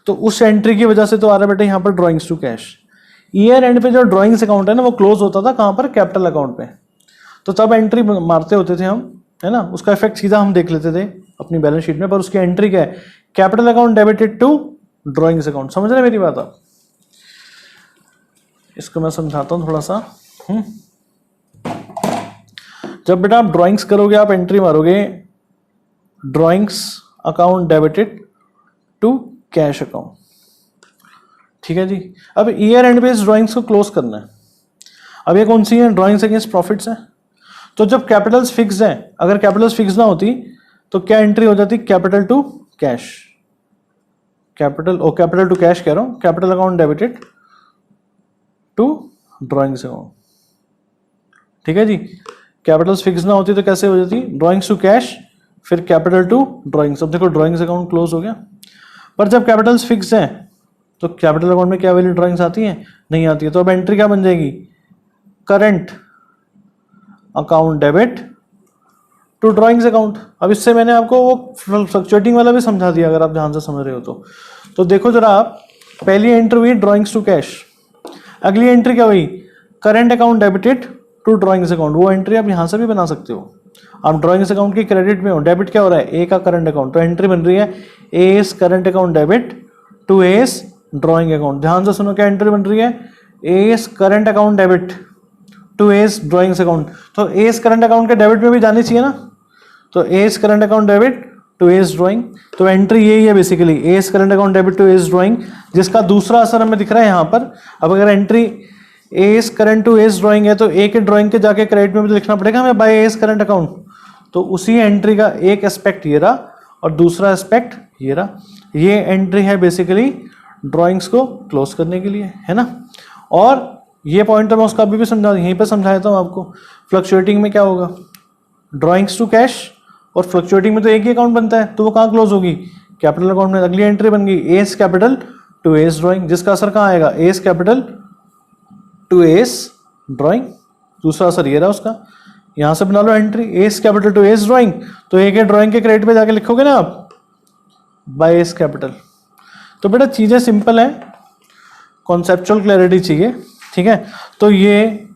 तो उस एंट्री की वजह से तो आ रहा है बेटा यहाँ पर drawings to cash. Year end पे जो ड्राइंग्स अकाउंट है ना वो क्लोज होता था कहाँ पर? कैपिटल अकाउंट पे। तो तब एंट्री मारते होते थे हम, है ना। उसका इफेक्ट सीधा हम देख लेते थे अपनी बैलेंस शीट में, पर उसकी एंट्री क्या है? Capital account debited to drawings account. समझ रहे मेरी बात आप? इसको मैं समझाता हूँ थोड़ा सा। जब बेटा आप ड्राइंग्स करोगे, आप एंट्री मारोगे drawings account debited to cash account, ठीक है जी। अब ईयर एंड पे इस ड्राइंग्स को क्लोज करना है। अब ये कौन सी है? ड्राइंग्स अगेंस्ट प्रॉफिट्स है। तो जब कैपिटल्स फिक्स हैं, अगर कैपिटल्स फिक्स ना होती तो क्या एंट्री हो जाती? Capital to cash, capital to cash कह रहा हूं, capital account debited to drawings account, ठीक है जी। कैपिटल्स फिक्स ना होती तो कैसे हो जाती? ड्राइंग्स टू कैश, फिर कैपिटल टू ड्राइंग्स। अब देखो ड्राइंग्स अकाउंट क्लोज हो गया। पर जब कैपिटल्स फिक्स हैं तो कैपिटल अकाउंट में क्या वैल्यू ड्राइंग्स आती हैं? नहीं आती है। तो अब एंट्री क्या बन जाएगी? Current account debit to drawings account. अब इससे मैंने आपको वो फ्लक्चुएटिंग वाला भी समझा दिया, अगर आप ध्यान से समझ रहे हो तो देखो जरा आप, पहली एंट्री हुई ड्राइंग्स टू कैश, अगली एंट्री क्या हुई? Current account debited to drawings account. वो एंट्री आप यहां से भी बना सकते हो। आप ड्राइंग्स अकाउंट की क्रेडिट में हो, डेबिट क्या हो रहा है? ए का करंट अकाउंट, तो एंट्री बन रही है S current account debit to S drawing account. ध्यान से सुनो क्या एंट्री बन रही है? S current account debit to S drawings account. तो एस करंट अकाउंट के डेबिट में भी जानी चाहिए ना, तो S current account debit to S drawing. तो एंट्री यही है basically, S current account debit to S drawing, जिसका दूसरा असर हमें दिख रहा है यहाँ पर। अब अगर entry S current to S drawing है तो ए के ड्राइंग के जाके क्रेडिट में भी तो लिखना पड़ेगा हमें बाय एस करंट अकाउंट। तो उसी एंट्री का एक एस्पेक्ट ये रहा और दूसरा एस्पेक्ट ये रहा। ये एंट्री है बेसिकली ड्राइंग्स को क्लोज करने के लिए, है ना। और ये पॉइंट तो मैं उसका अभी भी समझा, यहीं पे समझाया था आपको। फ्लक्चुएटिंग में क्या होगा? ड्राइंग्स टू कैश, और फ्लक्चुएटिंग में तो एक ही अकाउंट बनता है, तो वो कहाँ क्लोज होगी? कैपिटल अकाउंट में अगली एंट्री बन गई S capital to S drawing, जिसका असर कहाँ आएगा, S capital to S drawing, दूसरा असर ये रहा उसका। यहां से बना लो entry S capital to S drawing, तो एक ड्राइंग के क्रेडिट पे जाके लिखोगे ना आप बाय एस कैपिटल। तो बेटा चीजें सिंपल है, कॉन्सेप्चुअल क्लैरिटी चाहिए, ठीक है। तो ये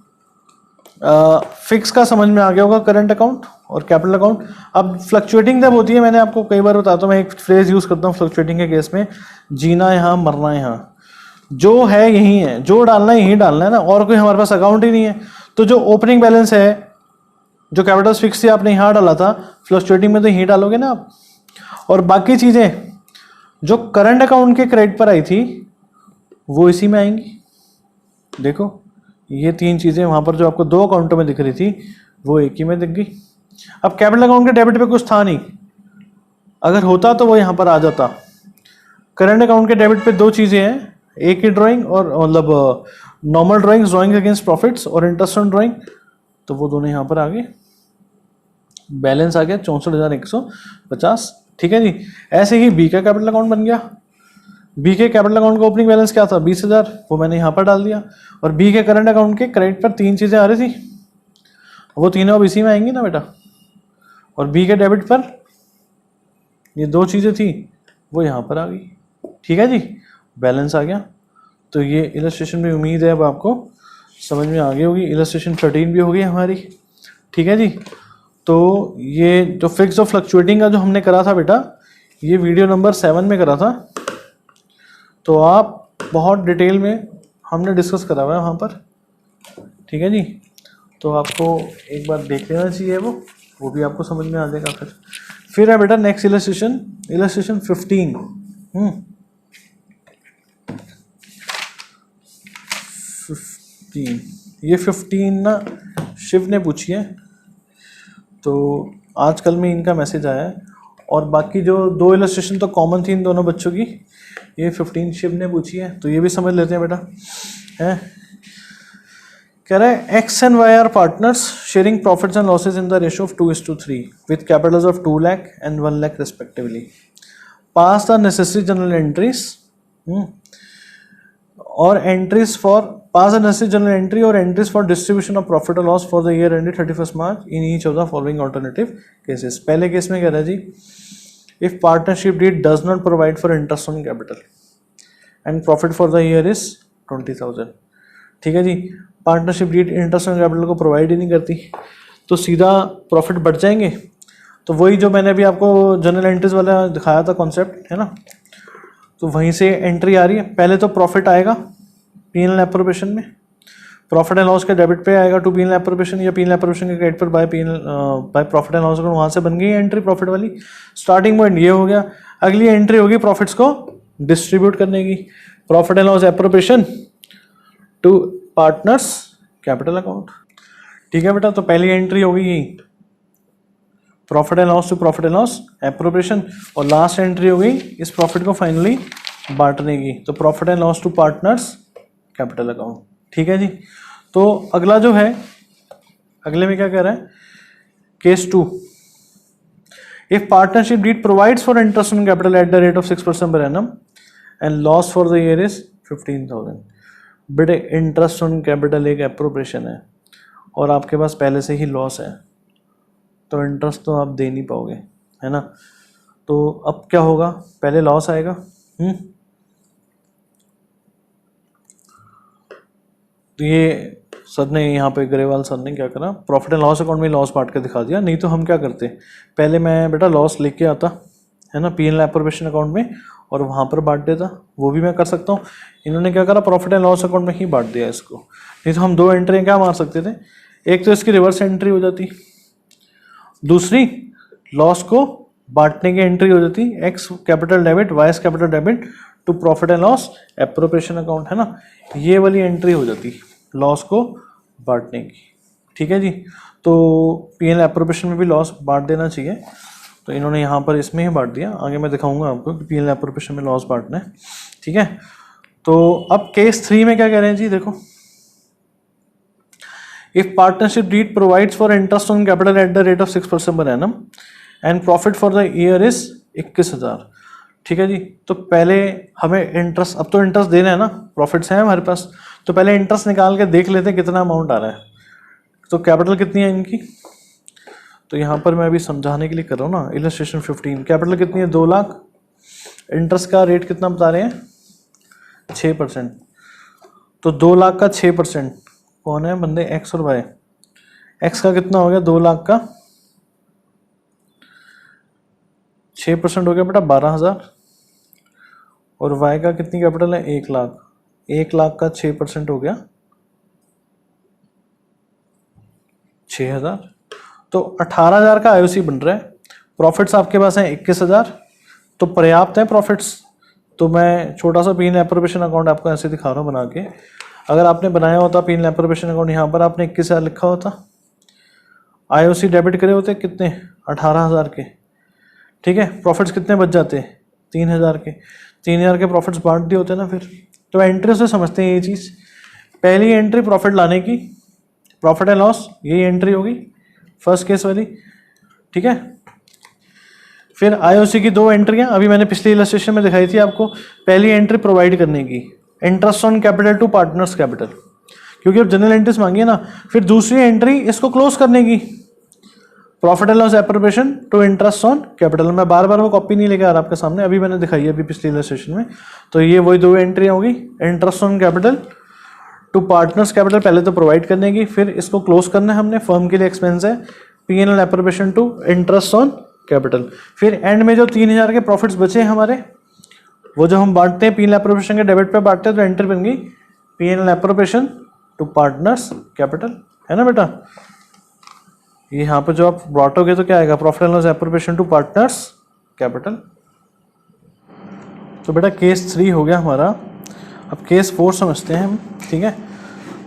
फिक्स का समझ में आ गया होगा, करंट अकाउंट और कैपिटल अकाउंट। अब फ्लक्चुएटिंग जब होती है, मैंने आपको कई बार बताता हूँ, मैं एक फ्रेज यूज करता हूँ फ्लक्चुएटिंग के केस में, जीना यहाँ मरना यहाँ, जो है यही है, जो डालना है यही डालना है ना, और कोई हमारे पास अकाउंट ही नहीं है। तो जो ओपनिंग बैलेंस है, जो कैपिटल फिक्स थी आपने यहाँ डाला था, फ्लक्चुएटिंग में तो यही डालोगे ना आप। और बाकी चीजें जो करंट अकाउंट के क्रेडिट पर आई थी वो इसी में आएंगी। देखो ये तीन चीजें वहां पर जो आपको दो अकाउंटों में दिख रही थी वो एक ही में दिख गई। अब कैपिटल अकाउंट के डेबिट पे कुछ था नहीं, अगर होता तो वो यहां पर आ जाता। करंट अकाउंट के डेबिट पे दो चीजें हैं, एक ही ड्राइंग और मतलब normal drawings, drawing against profits और इंटरेस्ट ऑन ड्राइंग, तो वो दोनों यहां पर आ गए। बैलेंस आ गया 64,150, ठीक है जी। ऐसे ही बी का कैपिटल अकाउंट बन गया। बी के कैपिटल अकाउंट का ओपनिंग बैलेंस क्या था 20,000, वो मैंने यहाँ पर डाल दिया। और बी के करंट अकाउंट के क्रेडिट पर तीन चीजें आ रही थी, वो तीनों अब इसी में आएंगी ना बेटा। और बी के डेबिट पर ये दो चीजें थी वो यहाँ पर आ गई, ठीक है जी। बैलेंस आ गया। तो ये इलस्ट्रेशन में उम्मीद है अब आपको समझ में आ गई होगी। इलस्ट्रेशन 13 भी हो गई हमारी, ठीक है जी। तो ये जो फिक्स और फ्लक्चुएटिंग का जो हमने करा था बेटा, ये वीडियो नंबर 7 में करा था, तो आप बहुत डिटेल में हमने डिस्कस करा हुआ है वहाँ पर, ठीक है जी। तो आपको एक बार देख लेना चाहिए, वो भी आपको समझ में आ जाएगा। फिर है बेटा नेक्स्ट इलस्ट्रेशन, इलस्ट्रेशन 15। ये 15 ना शिव ने पूछी है, तो आजकल में इनका मैसेज आया है। और बाकी जो दो इलस्ट्रेशन तो कॉमन थी इन दोनों बच्चों की, ये 15 शिव ने पूछी है, तो ये भी समझ लेते हैं बेटा। है कह रहा है X and Y are partners sharing profits and losses in the ratio of 2:3 with capitals of 2 lakh and 1 lakh respectively. Pass the necessary journal entries और entries for pass the necessary journal entry और entries for distribution of profit और loss for the year ended 31 March in each of the following alternative cases. पहले case में कह रहा है जी, if partnership deed does not provide for interest on capital and profit for the year is 20,000, ठीक है जी। Partnership deed interest on capital को provide ही नहीं करती, तो सीधा प्रॉफिट बढ़ जाएंगे। तो वही जो मैंने अभी आपको जनरल एंट्रीज वाला दिखाया था कॉन्सेप्ट, है ना, तो वहीं से एंट्री आ रही है। पहले तो प्रॉफिट आएगा पी&एल एप्रोप्रिएशन में, प्रॉफिट एंड लॉस के डेबिट पे आएगा टू पी&एल एप्रोप्रिएशन, या पी&एल एप्रोप्रिएशन के क्रेडिट पर बाय प्रॉफिट एंड लॉस, वहां से बन गई एंट्री प्रॉफिट वाली। स्टार्टिंग पॉइंट ये हो गया। अगली एंट्री होगी प्रॉफिट्स को डिस्ट्रीब्यूट करने की, profit and loss appropriation to partners capital account, ठीक है बेटा। तो पहली एंट्री होगी यही, profit and loss to profit and loss appropriation, और लास्ट एंट्री होगी इस प्रॉफिट को फाइनली बांटने की, तो profit and loss to partners capital account, ठीक है जी। तो अगला जो है, अगले में क्या कह रहा है, case 2, if partnership deed provides for interest on capital at the rate of 6% per annum and loss for the year is 15,000। बेटे इंटरेस्ट ऑन कैपिटल एक एप्रोप्रिएशन है और आपके पास पहले से ही लॉस है, तो इंटरेस्ट तो आप दे नहीं पाओगे, है ना। तो अब क्या होगा, पहले लॉस आएगा, तो ये सर ने यहाँ पे ग्रेवाल सर ने क्या करा, प्रॉफिट एंड लॉस अकाउंट में लॉस बांट के दिखा दिया। नहीं तो हम क्या करते, पहले मैं बेटा लॉस लेके आता, है ना, पी&एल एप्रोप्रिएशन अकाउंट में, और वहाँ पर बांट देता, वो भी मैं कर सकता हूँ। इन्होंने क्या करा, प्रॉफिट एंड लॉस अकाउंट में ही बांट दिया इसको। नहीं तो हम दो एंट्री क्या मार सकते थे, एक तो इसकी रिवर्स एंट्री हो जाती, दूसरी लॉस को बांटने की एंट्री हो जाती, X capital debit Y capital debit to profit and loss appropriation account, है ना, ये वाली एंट्री हो जाती लॉस को बांटने की, ठीक है जी। तो पी&एल एप्रोप्रिएशन में भी लॉस बांट देना चाहिए, तो इन्होंने यहाँ पर इसमें ही बांट दिया। आगे मैं दिखाऊंगा आपको कि पी&एल एप्रोप्रिएशन में लॉस बांटना है, ठीक है। तो अब केस 3 में क्या कह रहे हैं जी, देखो, if partnership deed provides for interest on capital at the rate of 6% per annum and profit for the year is 21,000, ठीक है जी। तो पहले हमें इंटरेस्ट, अब तो इंटरेस्ट देना है ना, प्रॉफिट्स हैं हमारे पास, तो पहले इंटरेस्ट निकाल के देख लेते हैं कितना अमाउंट आ रहा है। तो कैपिटल कितनी है इनकी, तो यहाँ पर मैं अभी समझाने के लिए कर रहा हूँ ना, इलस्ट्रेशन 15। कैपिटल कितनी है 2 लाख, इंटरेस्ट का रेट कितना बता रहे हैं 6%। तो 2 लाख का 6% कौन है बंदे, एक्स और वाई। एक्स का कितना हो गया 2 लाख का 6% हो गया बेटा 12,000, और वाई का कितनी कैपिटल है 1 लाख। 1 लाख का 6% हो गया 6,000। तो 18,000 का आईओसी बन रहा है। प्रॉफिट्स आपके पास हैं 21,000, तो पर्याप्त है प्रॉफिट्स। तो मैं छोटा सा पी एन एप्रोप्रिएशन अकाउंट आपको ऐसे दिखा रहा हूँ बना के। अगर आपने बनाया होता पी एन एप्रोप्रिएशन अकाउंट, यहाँ पर आपने 21,000 लिखा होता, आईओसी डेबिट करे होते कितने 18,000 के, ठीक है। प्रॉफिट्स कितने बच जाते 3,000 के, 3,000 के प्रॉफिट्स बांट दिए होते ना फिर। तो एंट्री से समझते हैं ये चीज़। पहली एंट्री प्रॉफिट लाने की, प्रॉफिट एंड लॉस, यही एंट्री होगी फर्स्ट केस वाली, ठीक है। फिर आईओसी की 2 एंट्रियां अभी मैंने पिछली इलस्ट्रेशन में दिखाई थी आपको। पहली एंट्री प्रोवाइड करने की, interest on capital to partners capital, क्योंकि अब जनरल एंट्रीज मांगी है ना। फिर दूसरी एंट्री इसको क्लोज करने की, profit and loss appropriation to interest on capital. मैं बार बार वो कॉपी नहीं लेकर आ रहा आपके सामने, अभी मैंने दिखाई है अभी पिछली इलस्ट्रेशन में। तो ये वही 2 एंट्री होगी, interest on capital to partners capital पहले तो प्रोवाइड करने की, फिर इसको क्लोज करना है हमने, फर्म के लिए एक्सपेंस है। P N L appropriation to interest on capital. फिर एंड में जो 3,000 के प्रॉफिट्स बचे हमारे, वो जो हम बांटते हैं पी एन एल एप्रोप्रिएशन के डेबिट पे बांटते हैं, तो एंट्री बन गई P N L appropriation to partners capital, है ना बेटा। ये यहाँ पे जो आप बांटोगे तो क्या आएगा, profit and loss appropriation to partners capital. तो बेटा केस 3 हो गया हमारा। अब केस 4 समझते हैं हम, ठीक है।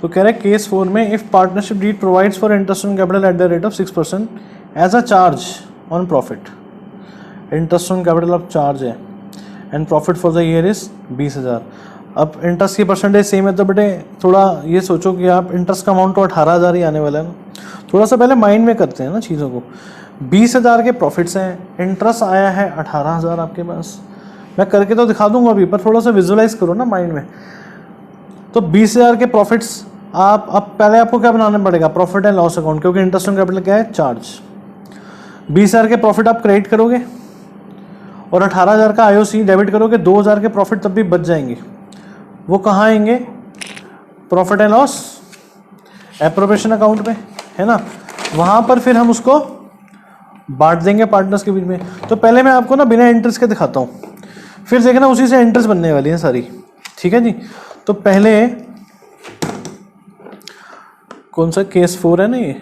तो कह रहे हैं केस 4 में if partnership deed provides for interest on capital at the rate of 6% as a charge on profit, interest on capital of charge है, and profit for the year is 20,000। अब इंटरेस्ट की परसेंटेज सेम है, तो बेटे थोड़ा ये सोचो कि आप इंटरेस्ट का अमाउंट तो 18,000 ही आने वाला है ना। थोड़ा सा पहले माइंड में करते हैं ना चीज़ों को। 20,000 के प्रॉफिट्स हैं, इंटरेस्ट आया है 18,000 आपके पास। मैं करके तो दिखा दूंगा अभी, पर थोड़ा सा विजुअलाइज करो ना माइंड में। तो 20,000 के प्रॉफिट्स आप, अब पहले आपको क्या बनाना पड़ेगा, प्रॉफिट एंड लॉस अकाउंट, क्योंकि इंटरेस्ट ऑन कैपिटल क्या है, चार्ज। 20,000 के प्रॉफिट आप क्रेडिट करोगे और 18,000 का आईओसी डेबिट करोगे, 2,000 के प्रॉफिट तब भी बच जाएंगे। वो कहाँ आएंगे, profit and loss appropriation account में, है ना। वहाँ पर फिर हम उसको बांट देंगे पार्टनर्स के बीच में। तो पहले मैं आपको ना बिना इंटरेस्ट के दिखाता हूँ, फिर देखना उसी से इंटरेस्ट बनने वाली है सारी, ठीक है जी। तो पहले कौन सा केस 4 है ना, ये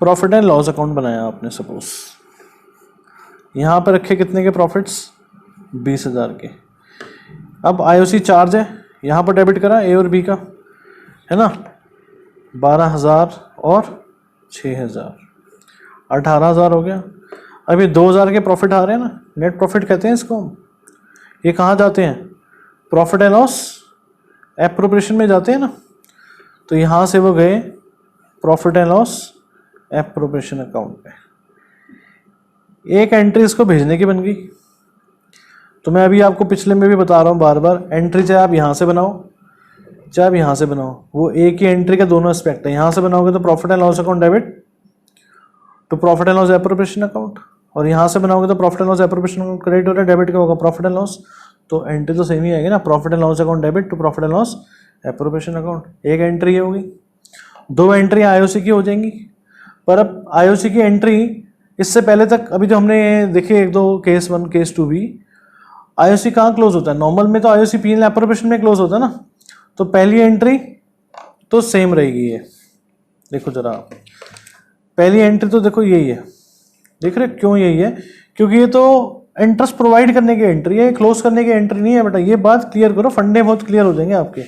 प्रॉफिट एंड लॉस अकाउंट बनाया आपने सपोज। यहाँ पर रखे कितने के प्रॉफिट्स, 20,000 के। अब आईओसी चार्ज है, यहाँ पर डेबिट करा ए और बी का, है ना, 12,000 और 6,000, 18,000 हो गया। अभी 2,000 के प्रॉफिट आ रहे हैं ना, नेट प्रॉफिट कहते हैं इसको। ये कहाँ जाते हैं, प्रॉफिट एंड लॉस एप्रोप्रिएशन में जाते हैं ना। तो यहाँ से वो गए profit and loss appropriation account पे। एक एंट्री इसको भेजने की बन गई। तो मैं अभी आपको पिछले में भी बता रहा हूँ बार बार, एंट्री चाहे आप यहाँ से बनाओ चाहे आप यहाँ से बनाओ, वो एक ही एंट्री के दोनों एस्पेक्ट है। यहाँ से बनाओगे तो profit and loss account debit तो profit and loss appropriation account, और यहाँ से बनाओगे तो profit and loss appropriation account credit हो रहा है, डेबिट का होगा प्रॉफिट एंड लॉस। तो एंट्री तो सेम ही आएगी ना, profit and loss account debit to profit and loss appropriation account. एक एंट्री होगी, 2 एंट्री आईओसी की हो जाएंगी। पर अब आईओसी की एंट्री इससे पहले तक अभी जो हमने देखे 1-2 केस 1 केस 2 भी, आईओसी कहाँ क्लोज होता है, नॉर्मल में तो आईओसी पी एन एप्रोप्रिएशन में क्लोज होता है ना। तो पहली एंट्री तो सेम रहेगी, ये देखो जरा, पहली एंट्री तो देखो यही है, देख रहे क्यों यही है, क्योंकि ये तो इंटरेस्ट प्रोवाइड करने की एंट्री है, क्लोज करने की एंट्री नहीं है बेटा। ये बात क्लियर करो, फंडे बहुत क्लियर हो जाएंगे आपके।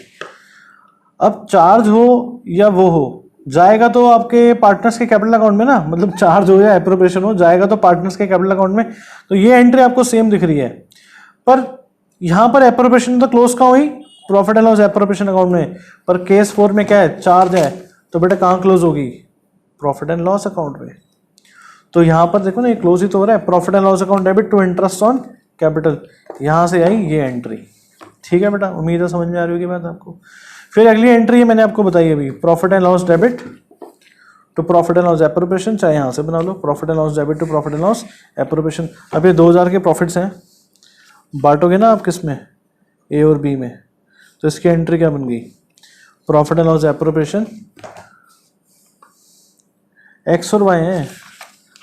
अब चार्ज हो या वो हो, जाएगा तो आपके पार्टनर्स के कैपिटल अकाउंट में ना, मतलब चार्ज हो या एप्रोप्रिएशन हो, जाएगा तो पार्टनर्स के कैपिटल अकाउंट में। तो ये एंट्री आपको सेम दिख रही है, पर यहाँ पर एप्रोप्रिएशन तो क्लोज का हुई profit and loss appropriation account में, पर केस 4 में क्या है, चार्ज है। तो बेटा कहाँ क्लोज होगी, प्रॉफिट एंड लॉस अकाउंट में। तो यहाँ पर देखो ना, ये क्लोज ही तो हो रहा है, profit and loss account debit to interest on capital, यहाँ से आई ये एंट्री। ठीक है बेटा, उम्मीद है समझ में आ रही होगी बात आपको। फिर अगली एंट्री है मैंने आपको बताई अभी, profit and loss debit to profit and loss appropriation, चाहे यहाँ से बना लो, profit and loss debit to profit and loss appropriation. अब ये 2000 के प्रॉफिट्स हैं, बांटोगे ना आप किस में, ए और बी में, तो इसकी एंट्री क्या बन गई, profit and loss appropriation, x और वाई हैं।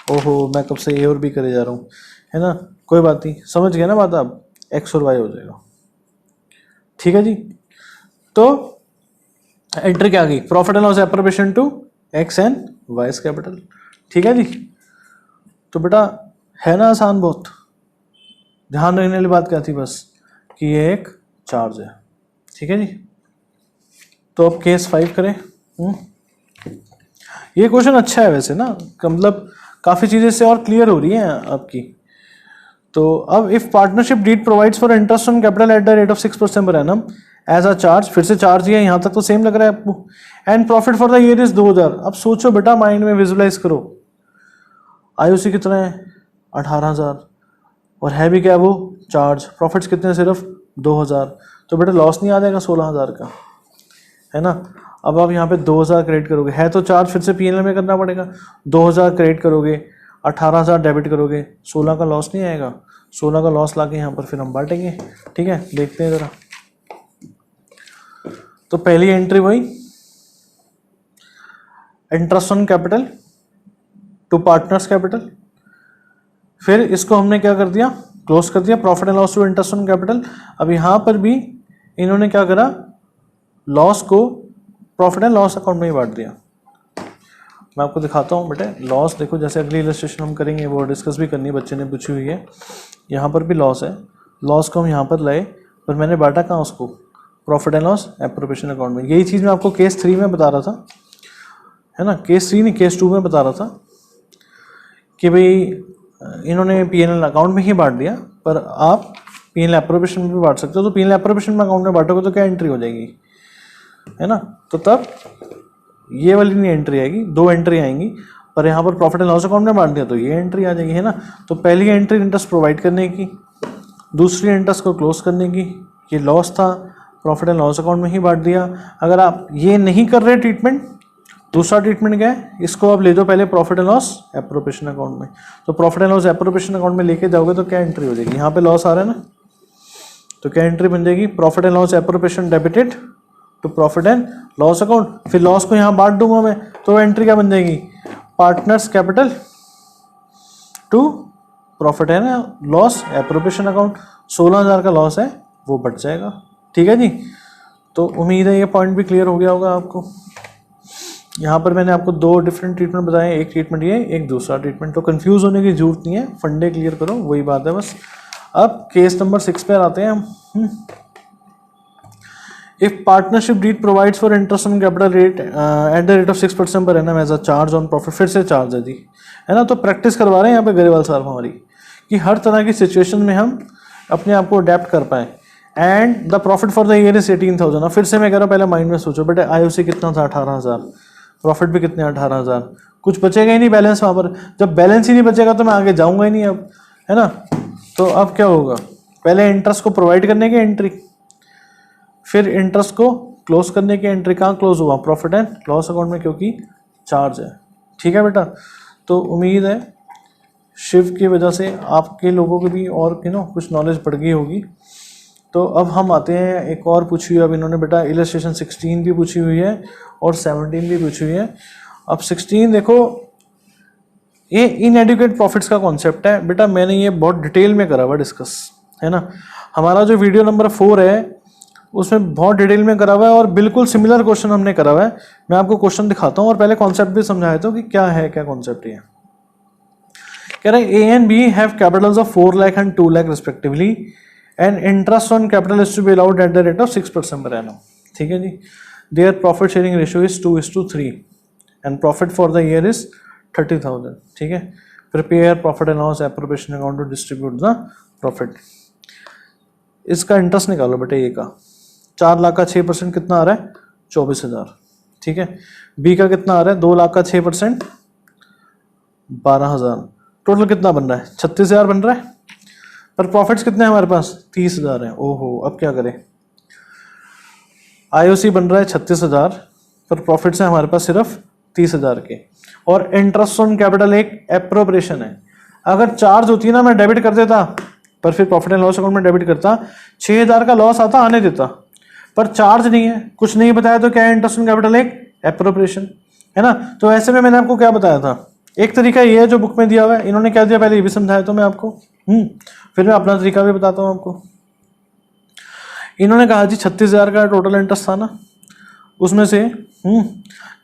ओहो, मैं कब से ए और बी करे जा रहा हूँ, है ना, कोई बात नहीं, समझ गया ना बात आप, एक्स और वाई हो जाएगा। ठीक है जी, तो एंट्री क्या आ गई, profit and loss appropriation to X and Y capital. ठीक है जी, तो बेटा है ना आसान बहुत, ध्यान रखने वाली बात क्या थी बस, कि ये एक चार्ज है। ठीक है जी, तो अब केस 5 करें। ये क्वेश्चन अच्छा है वैसे ना, मतलब काफ़ी चीज़ें से और क्लियर हो रही हैं आपकी। तो अब if partnership deed provides for interest on capital at the rate of 6% per annum as a charge, फिर से चार्ज ही है, यहाँ तक तो सेम लग रहा है आपको, and profit for the year is 2000। अब सोचो बेटा, माइंड में विजुलाइज करो, आईओसी कितना है 18,000, और है भी क्या वो चार्ज, प्रॉफिट्स कितने हैं सिर्फ 2000, तो बेटा लॉस नहीं आ जाएगा 16,000 का, है ना। अब आप यहाँ पे 2000 क्रेडिट करोगे, है तो चार्ज, फिर से पीएनएल में करना पड़ेगा, 2000 क्रेडिट करोगे, 18,000 डेबिट करोगे, 16 का लॉस नहीं आएगा, 16 का लॉस लाके यहाँ पर फिर हम बांटेंगे। ठीक है, देखते हैं ज़रा। तो पहली एंट्री वही, interest on capital to partners capital, फिर इसको हमने क्या कर दिया, क्लोज कर दिया, profit and loss to interest on capital. अब यहाँ पर भी इन्होंने क्या करा, लॉस को प्रॉफिट एंड लॉस अकाउंट में ही बांट दिया। मैं आपको दिखाता हूँ बेटे, लॉस देखो, जैसे अगली इलस्ट्रेशन हम करेंगे वो डिस्कस भी करनी, बच्चे ने पूछी हुई है। यहाँ पर भी लॉस है, लॉस को हम यहाँ पर लाए, पर मैंने बांटा कहाँ उसको, profit and loss appropriation account में। यही चीज़ मैं आपको केस 3 में बता रहा था, है ना, केस 3 नहीं केस 2 में बता रहा था कि भाई इन्होंने पीएनएल अकाउंट में ही बांट दिया, पर आप पीएनएल एप्रोप्रिएशन में भी बांट सकते हो। तो पीएनएल एप्रोप्रिएशन में अकाउंट में बांटोगे तो क्या एंट्री हो जाएगी, है ना, तो तब ये वाली नहीं एंट्री आएगी, 2 एंट्री आएंगी, पर यहाँ पर प्रॉफिट एंड लॉस अकाउंट में बांट दिया तो ये एंट्री आ जाएगी, है ना। तो पहली एंट्री इंटरेस्ट प्रोवाइड करने की, दूसरी इंटरेस्ट को क्लोज करने की, ये लॉस था, प्रॉफिट एंड लॉस अकाउंट में ही बांट दिया। अगर आप ये नहीं कर रहे ट्रीटमेंट, दूसरा ट्रीटमेंट क्या है, इसको आप ले जाओ पहले profit and loss appropriation account में। तो profit and loss appropriation account में लेके जाओगे तो क्या एंट्री हो जाएगी, यहाँ पे लॉस आ रहा है ना, तो क्या एंट्री बन जाएगी, profit and loss appropriation debited to profit and loss account. फिर लॉस को यहाँ बांट दूंगा मैं, तो एंट्री क्या बन जाएगी, partners capital to profit and loss appropriation account. 16,000 का लॉस है वो बच जाएगा। ठीक है जी, तो उम्मीद है ये पॉइंट भी क्लियर हो गया होगा आपको। यहाँ पर मैंने आपको 2 डिफरेंट ट्रीटमेंट बताए, एक ट्रीटमेंट ये, एक दूसरा ट्रीटमेंट, तो कंफ्यूज होने की जरूरत नहीं है, फंडे क्लियर करो, वही बात है बस। अब केस नंबर 6 पर आते हैं हम। If partnership deed provides for interest on capital rate at the rate of 6% per annum as a charge on profit, फिर से चार्ज है जी, है ना। तो प्रैक्टिस करवा रहे हैं यहाँ पे गरेवाल साहब हमारी, कि हर तरह की सिचुएशन में हम अपने आप को अडेप्ट कर पाएँ। And the profit for the year is 18,000। फिर से मैं कह रहा हूँ, पहले माइंड में सोचो बेटे, आईओसी कितना था 18,000, प्रॉफिट भी कितने 18,000, कुछ बचेगा ही नहीं बैलेंस वहाँ पर। जब बैलेंस ही नहीं बचेगा तो मैं आगे जाऊँगा ही नहीं अब, है ना। तो अब क्या होगा, पहले इंटरेस्ट को प्रोवाइड करने की एंट्री, फिर इंटरेस्ट को क्लोज करने की एंट्री। कहाँ क्लोज हुआ, प्रॉफिट एंड लॉस अकाउंट में, क्योंकि चार्ज है। ठीक है बेटा, तो उम्मीद है शिव की वजह से आपके लोगों की भी और कुछ नॉलेज बढ़ गई होगी। तो अब हम आते हैं, एक और पूछी हुई अब इन्होंने बेटा, इलस्ट्रेशन 16 भी पूछी हुई है और 17 भी पूछी हुई है। अब 16 देखो, ये इनएडुकेट प्रॉफिट्स का कॉन्सेप्ट है बेटा, मैंने ये बहुत डिटेल में करा हुआ डिस्कस, है ना। हमारा जो वीडियो नंबर 4 है उसमें बहुत डिटेल में करा हुआ है और बिल्कुल सिमिलर क्वेश्चन हमने करा हुआ है। मैं आपको क्वेश्चन दिखाता हूँ और पहले कॉन्सेप्ट भी समझाया था कि क्या है, क्या कॉन्सेप्ट है। कह रहा है A and B have capitals of 4 lakh and 2 lakh respectively and interest on capital is to be allowed at the rate of 6% per annum. ठीक है जी, their profit sharing ratio is 2:3 and profit for the year is 30,000। ठीक है, prepare profit and loss appropriation account to distribute the profit. इसका interest निकालो बेटे, ये का 4 लाख का 6% कितना आ रहा है, 24,000। ठीक है, बी का कितना आ रहा है, 2 लाख का 6% 12,000, टोटल कितना बन रहा है, 36,000 बन रहा है। पर प्रॉफिट्स कितने हैं हमारे पास, 30,000 है। ओहो, अब क्या करें, आईओसी बन रहा है 36,000, पर प्रॉफिट्स है हमारे पास सिर्फ 30,000 के, और इंटरेस्ट ऑन कैपिटल एक एप्रोप्रिएशन है। अगर चार्ज होती है ना, मैं डेबिट कर देता, पर फिर प्रॉफिट एंड लॉस अकाउंट में डेबिट करता, 6,000 का लॉस आता, आने देता, पर चार्ज नहीं है, कुछ नहीं बताया, तो क्या है, इंटरेस्ट ऑन कैपिटल एक एप्रोप्रिएशन है ना। तो ऐसे में मैंने आपको क्या बताया था, एक तरीका ये है जो बुक में दिया हुआ है, इन्होंने क्या दिया पहले ये भी समझाया तो मैं आपको, फिर मैं अपना तरीका भी बताता हूँ आपको। इन्होंने कहा जी 36,000 का टोटल इंटरेस्ट था ना, उसमें से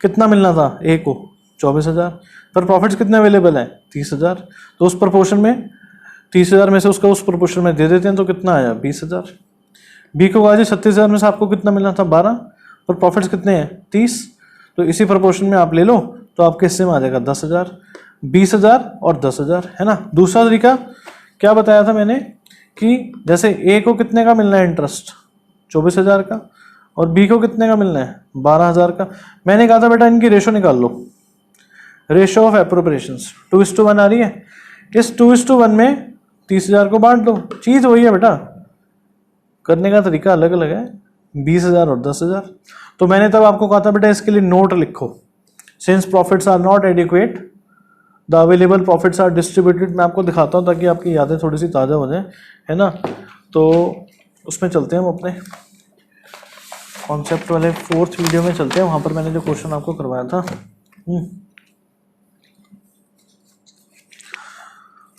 कितना मिलना था, ए को 24,000, पर प्रॉफिट्स कितने अवेलेबल हैं, 30,000, तो उस प्रपोर्शन में 30,000 में से उसका उस प्रपोर्शन में दे देते हैं, तो कितना आया, 20,000। बी को कहा जी 36,000 में से आपको कितना मिलना था, 12, पर प्रॉफिट्स कितने हैं, 30, तो इसी प्रपोर्शन में आप ले लो, तो आपके हिस्से में आ जाएगा 10,000, 20,000 और 10,000, है ना। दूसरा तरीका क्या बताया था मैंने, कि जैसे ए को कितने का मिलना है इंटरेस्ट, 24,000 का, और बी को कितने का मिलना है, 12,000 का। मैंने कहा था बेटा इनकी रेशो निकाल लो, रेशो ऑफ एप्रोप्रिएशंस 2:1 आ रही है, इस 2:1 में 30,000 को बांट दो, चीज वही है बेटा, करने का तरीका अलग अलग है, 20,000 और 10,000। तो मैंने तब आपको कहा था बेटा इसके लिए नोट लिखो, since profits are not adequate the available profits are distributed. मैं आपको दिखाता हूँ ताकि आपकी यादें थोड़ी सी ताज़ा हो जाए, है ना। तो उसमें चलते हैं हम अपने कॉन्सेप्ट वाले 4th वीडियो में चलते हैं, वहाँ पर मैंने जो क्वेश्चन आपको करवाया था।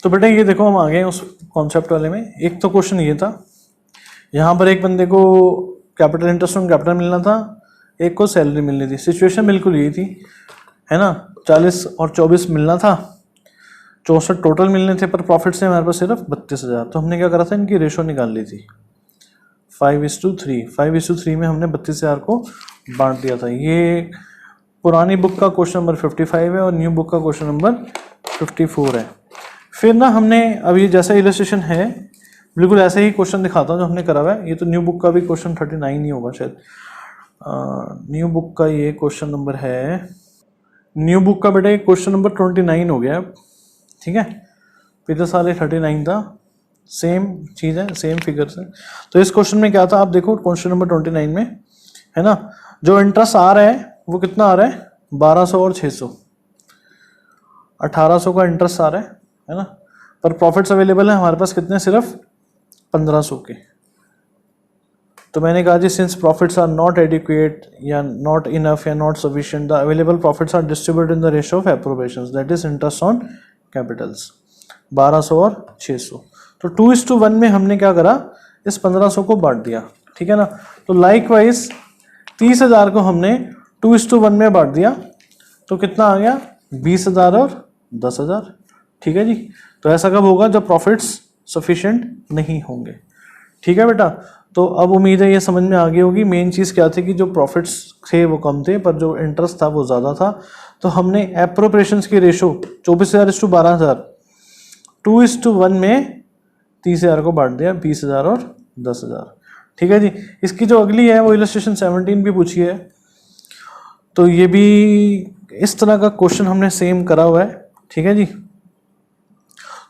तो बेटा ये देखो हम आ गए उस कॉन्सेप्ट वाले में। एक तो क्वेश्चन ये था, यहाँ पर एक बंदे को कैपिटल इंटरेस्ट ऑन कैपिटल मिलना था, एक को सैलरी मिलनी थी, सिचुएशन बिल्कुल यही थी, है ना। 40 और 24 मिलना था, 64 टोटल मिलने थे, पर प्रॉफिट से हमारे पास सिर्फ 32,000। तो हमने क्या करा था, इनकी रेशो निकाल ली थी 5:3। 5:3 में हमने 32,000 को बांट दिया था। ये पुरानी बुक का क्वेश्चन नंबर 55 है और न्यू बुक का क्वेश्चन नंबर 54 है। फिर ना हमने अभी जैसा इलस्ट्रेशन है बिल्कुल ऐसे ही क्वेश्चन दिखाता हूँ जो हमने करा हुआ है। ये तो न्यू बुक का भी क्वेश्चन 39 ही होगा शायद। न्यू बुक का ये क्वेश्चन नंबर है, न्यू बुक का बेटा क्वेश्चन नंबर 29 हो गया, ठीक है। पिछले साल 39 था, सेम चीज़ है, सेम फिगर्स है। तो इस क्वेश्चन में क्या था, आप देखो क्वेश्चन नंबर 29 में, है ना, जो इंटरेस्ट आ रहा है वो कितना आ रहा है, 1200 और 600, 1800 का इंटरेस्ट आ रहा है ना। पर प्रॉफिट्स अवेलेबल है हमारे पास कितने, सिर्फ 1500 के। तो मैंने कहा जी since profits are not adequate या नॉट इनफ या not sufficient, the available profits are distributed in the ratio of appropriations, that is interest on capitals, 1200 और 600। तो 2:1 में हमने क्या करा, इस 1500 को बांट दिया, ठीक है ना। तो लाइकवाइज 30,000 को हमने 2:1 में बांट दिया, तो कितना आ गया, 20,000 और 10,000, ठीक है जी। तो ऐसा कब होगा, जब प्रॉफिट्स सफिशिएंट नहीं होंगे, ठीक है बेटा। तो अब उम्मीद है ये समझ में आ गई होगी। मेन चीज़ क्या थी कि जो प्रॉफिट्स थे वो कम थे, पर जो इंटरेस्ट था वो ज़्यादा था। तो हमने एप्रोप्रिएशंस की रेशो 24,000:12,000 2:1 में 30,000 को बांट दिया, 20,000 और 10,000, ठीक है जी। इसकी जो अगली है वो इलस्ट्रेशन 17 भी पूछी है, तो ये भी इस तरह का क्वेश्चन हमने सेम करा हुआ है, ठीक है जी।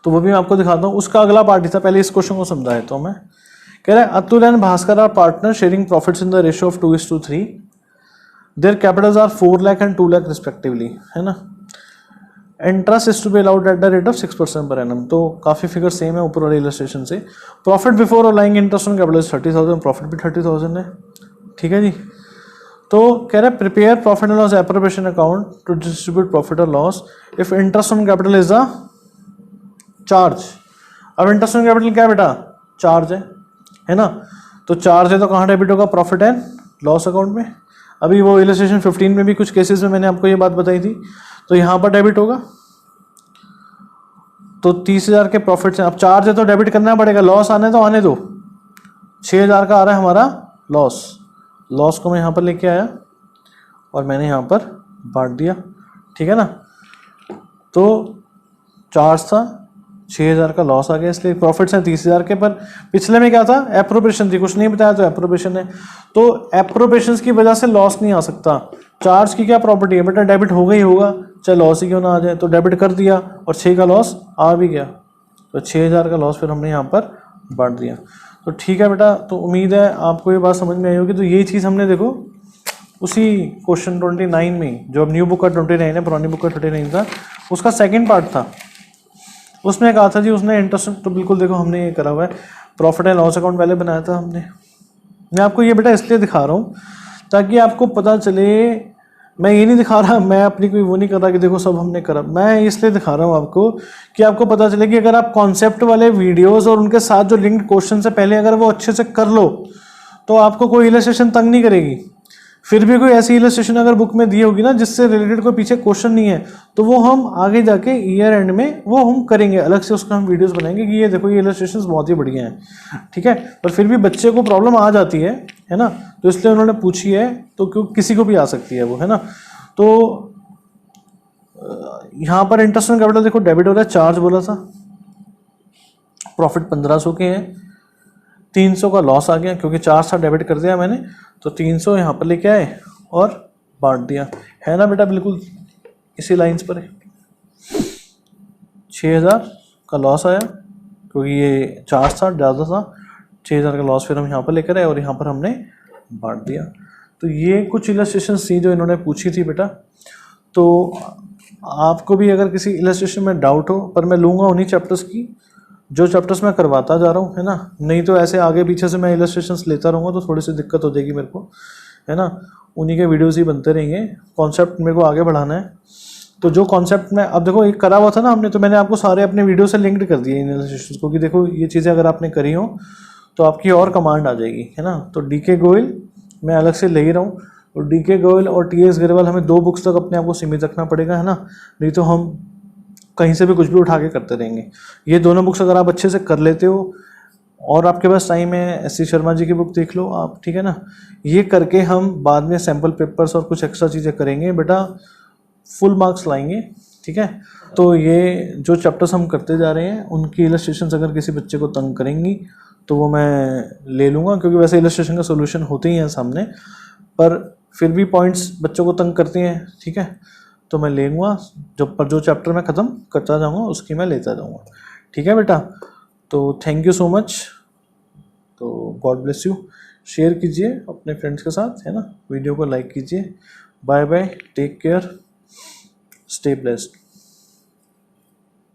तो वो भी मैं आपको दिखाता हूँ। उसका अगला पार्ट ही था, पहले इस क्वेश्चन को समझाया तो मैं कह रहा है, Atul and Bhaskar are partner sharing profits in the ratio of 2:3, their capitals are 4 lakh and 2 lakh respectively, है ना। Interest is to be allowed at the rate of 6% per annum. तो काफी फिगर सेम है ऊपर वाले इलस्ट्रेशन से। Profit before allowing interest on capital 30,000, profit भी 30,000 है, ठीक है जी। तो कह रहा है prepare profit and loss appropriation account to distribute profit और loss if interest on capital is a charge. अब इंटरेस्ट ऑन कैपिटल क्या है बेटा, चार्ज है ना। तो चार्ज है तो कहाँ डेबिट होगा, प्रॉफिट एंड लॉस अकाउंट में। अभी वो इलस्ट्रेशन 15 में भी कुछ केसेस में मैंने आपको ये बात बताई थी, तो यहाँ पर डेबिट होगा। तो 30,000 के प्रॉफिट हैं, अब चार्ज है तो डेबिट करना पड़ेगा, लॉस आने तो आने दो। 6,000 का आ रहा है हमारा लॉस, लॉस को मैं यहाँ पर लेके आया और मैंने यहाँ पर बांट दिया, ठीक है ना। तो चार्ज था, 6,000 का लॉस आ गया, इसलिए प्रॉफिट्स हैं 30,000 के। पर पिछले में क्या था, एप्रोप्रिएशन थी, कुछ नहीं बताया तो एप्रोप्रिएशन है। तो एप्रोप्रिएशन की वजह से लॉस नहीं आ सकता। चार्ज की क्या प्रॉपर्टी है बेटा, डेबिट होगा ही होगा, चाहे लॉस ही क्यों ना आ जाए। तो डेबिट कर दिया और 6 का लॉस आ भी गया, तो 6,000 का लॉस फिर हमने यहाँ पर बांट दिया। तो ठीक है बेटा, तो उम्मीद है आपको ये बात समझ में आई होगी। तो यही चीज़ हमने देखो उसी क्वेश्चन 29 में, जो अब न्यू बुक का 29 है, पुरानी बुक का 39 था, उसका सेकंड पार्ट था, उसमें कहा था जी उसने इंटरेस्ट, तो बिल्कुल देखो हमने ये करा हुआ है, प्रॉफिट एंड लॉस अकाउंट पहले बनाया था हमने। मैं आपको ये बेटा इसलिए दिखा रहा हूँ ताकि आपको पता चले, मैं ये नहीं दिखा रहा, मैं अपनी कोई वो नहीं कर रहा कि देखो सब हमने करा, मैं इसलिए दिखा रहा हूँ आपको कि आपको पता चले कि अगर आप कॉन्सेप्ट वाले वीडियोस और उनके साथ जो लिंक्ड क्वेश्चन से पहले अगर वो अच्छे से कर लो तो आपको कोई इलस्ट्रेशन तंग नहीं करेगी। फिर भी कोई ऐसी इलस्ट्रेशन अगर बुक में दी होगी ना जिससे रिलेटेड कोई पीछे क्वेश्चन नहीं है, तो वो हम आगे जाके ईयर एंड में वो हम करेंगे, अलग से उसका हम वीडियोस बनाएंगे कि ये देखो ये इलस्ट्रेशंस बहुत ही बढ़िया हैं, ठीक है। पर फिर भी बच्चे को प्रॉब्लम आ जाती है ना, तो इसलिए उन्होंने पूछी है, तो क्यों किसी को भी आ सकती है वो, है ना। तो यहाँ पर इंटरेस्ट ऑन कैपिटल देखो डेबिट हो रहा है, चार्ज बोला था, प्रॉफिट 1500 के हैं, 300 का लॉस आ गया क्योंकि 400 डेबिट कर दिया मैंने, तो 300 यहाँ पर लेके आए और बांट दिया, है ना बेटा, बिल्कुल इसी लाइंस पर है। 6000 का लॉस आया क्योंकि ये चार्ज था, ज़्यादा था, 6000 का लॉस फिर हम यहाँ पर लेकर आए और यहाँ पर हमने बांट दिया। तो ये कुछ इलस्ट्रेशन थी जो इन्होंने पूछी थी बेटा। तो आपको भी अगर किसी इलस्ट्रेशन में डाउट हो, पर मैं लूँगा उन्हीं चैप्टर्स की जो चैप्टर्स मैं करवाता जा रहा हूँ, है ना, नहीं तो ऐसे आगे पीछे से मैं इलस्ट्रेशंस लेता रहूँगा तो थोड़ी सी दिक्कत हो जाएगी मेरे को, है ना। उन्हीं के वीडियोस ही बनते रहेंगे, कॉन्सेप्ट मेरे को आगे बढ़ाना है। तो जो कॉन्सेप्ट में अब देखो एक करा हुआ था ना हमने, तो मैंने आपको सारे अपने वीडियो से लिंक्ड कर दिए इन इलस्ट्रेशंस को कि देखो ये चीज़ें अगर आपने करी हो तो आपकी और कमांड आ जाएगी, है ना। तो डीके गोयल मैं अलग से ले ही रहा हूँ, और डीके गोयल और टीएस ग्रेवाल हमें 2 बुक्स तक अपने आप को सीमित रखना पड़ेगा, है ना, नहीं तो हम कहीं से भी कुछ भी उठा के करते रहेंगे। ये दोनों बुक्स अगर आप अच्छे से कर लेते हो और आपके पास टाइम है, एस सी शर्मा जी की बुक देख लो आप, ठीक है ना, ये करके हम बाद में सैम्पल पेपर्स और कुछ एक्स्ट्रा चीज़ें करेंगे बेटा, फुल मार्क्स लाएंगे, ठीक है। तो ये जो चैप्टर्स हम करते जा रहे हैं उनकी इलस्ट्रेशंस अगर किसी बच्चे को तंग करेंगी तो वो मैं ले लूँगा, क्योंकि वैसे इलस्ट्रेशन का सोल्यूशन होते ही हैं सामने, पर फिर भी पॉइंट्स बच्चों को तंग करते हैं, ठीक है, तो मैं ले लूँगा, जो चैप्टर मैं ख़त्म करता जाऊँगा उसकी मैं लेता जाऊँगा, ठीक है बेटा। तो थैंक यू सो मच, तो गॉड ब्लेस यू, शेयर कीजिए अपने फ्रेंड्स के साथ, है ना, वीडियो को लाइक कीजिए, bye bye, take care, stay blessed.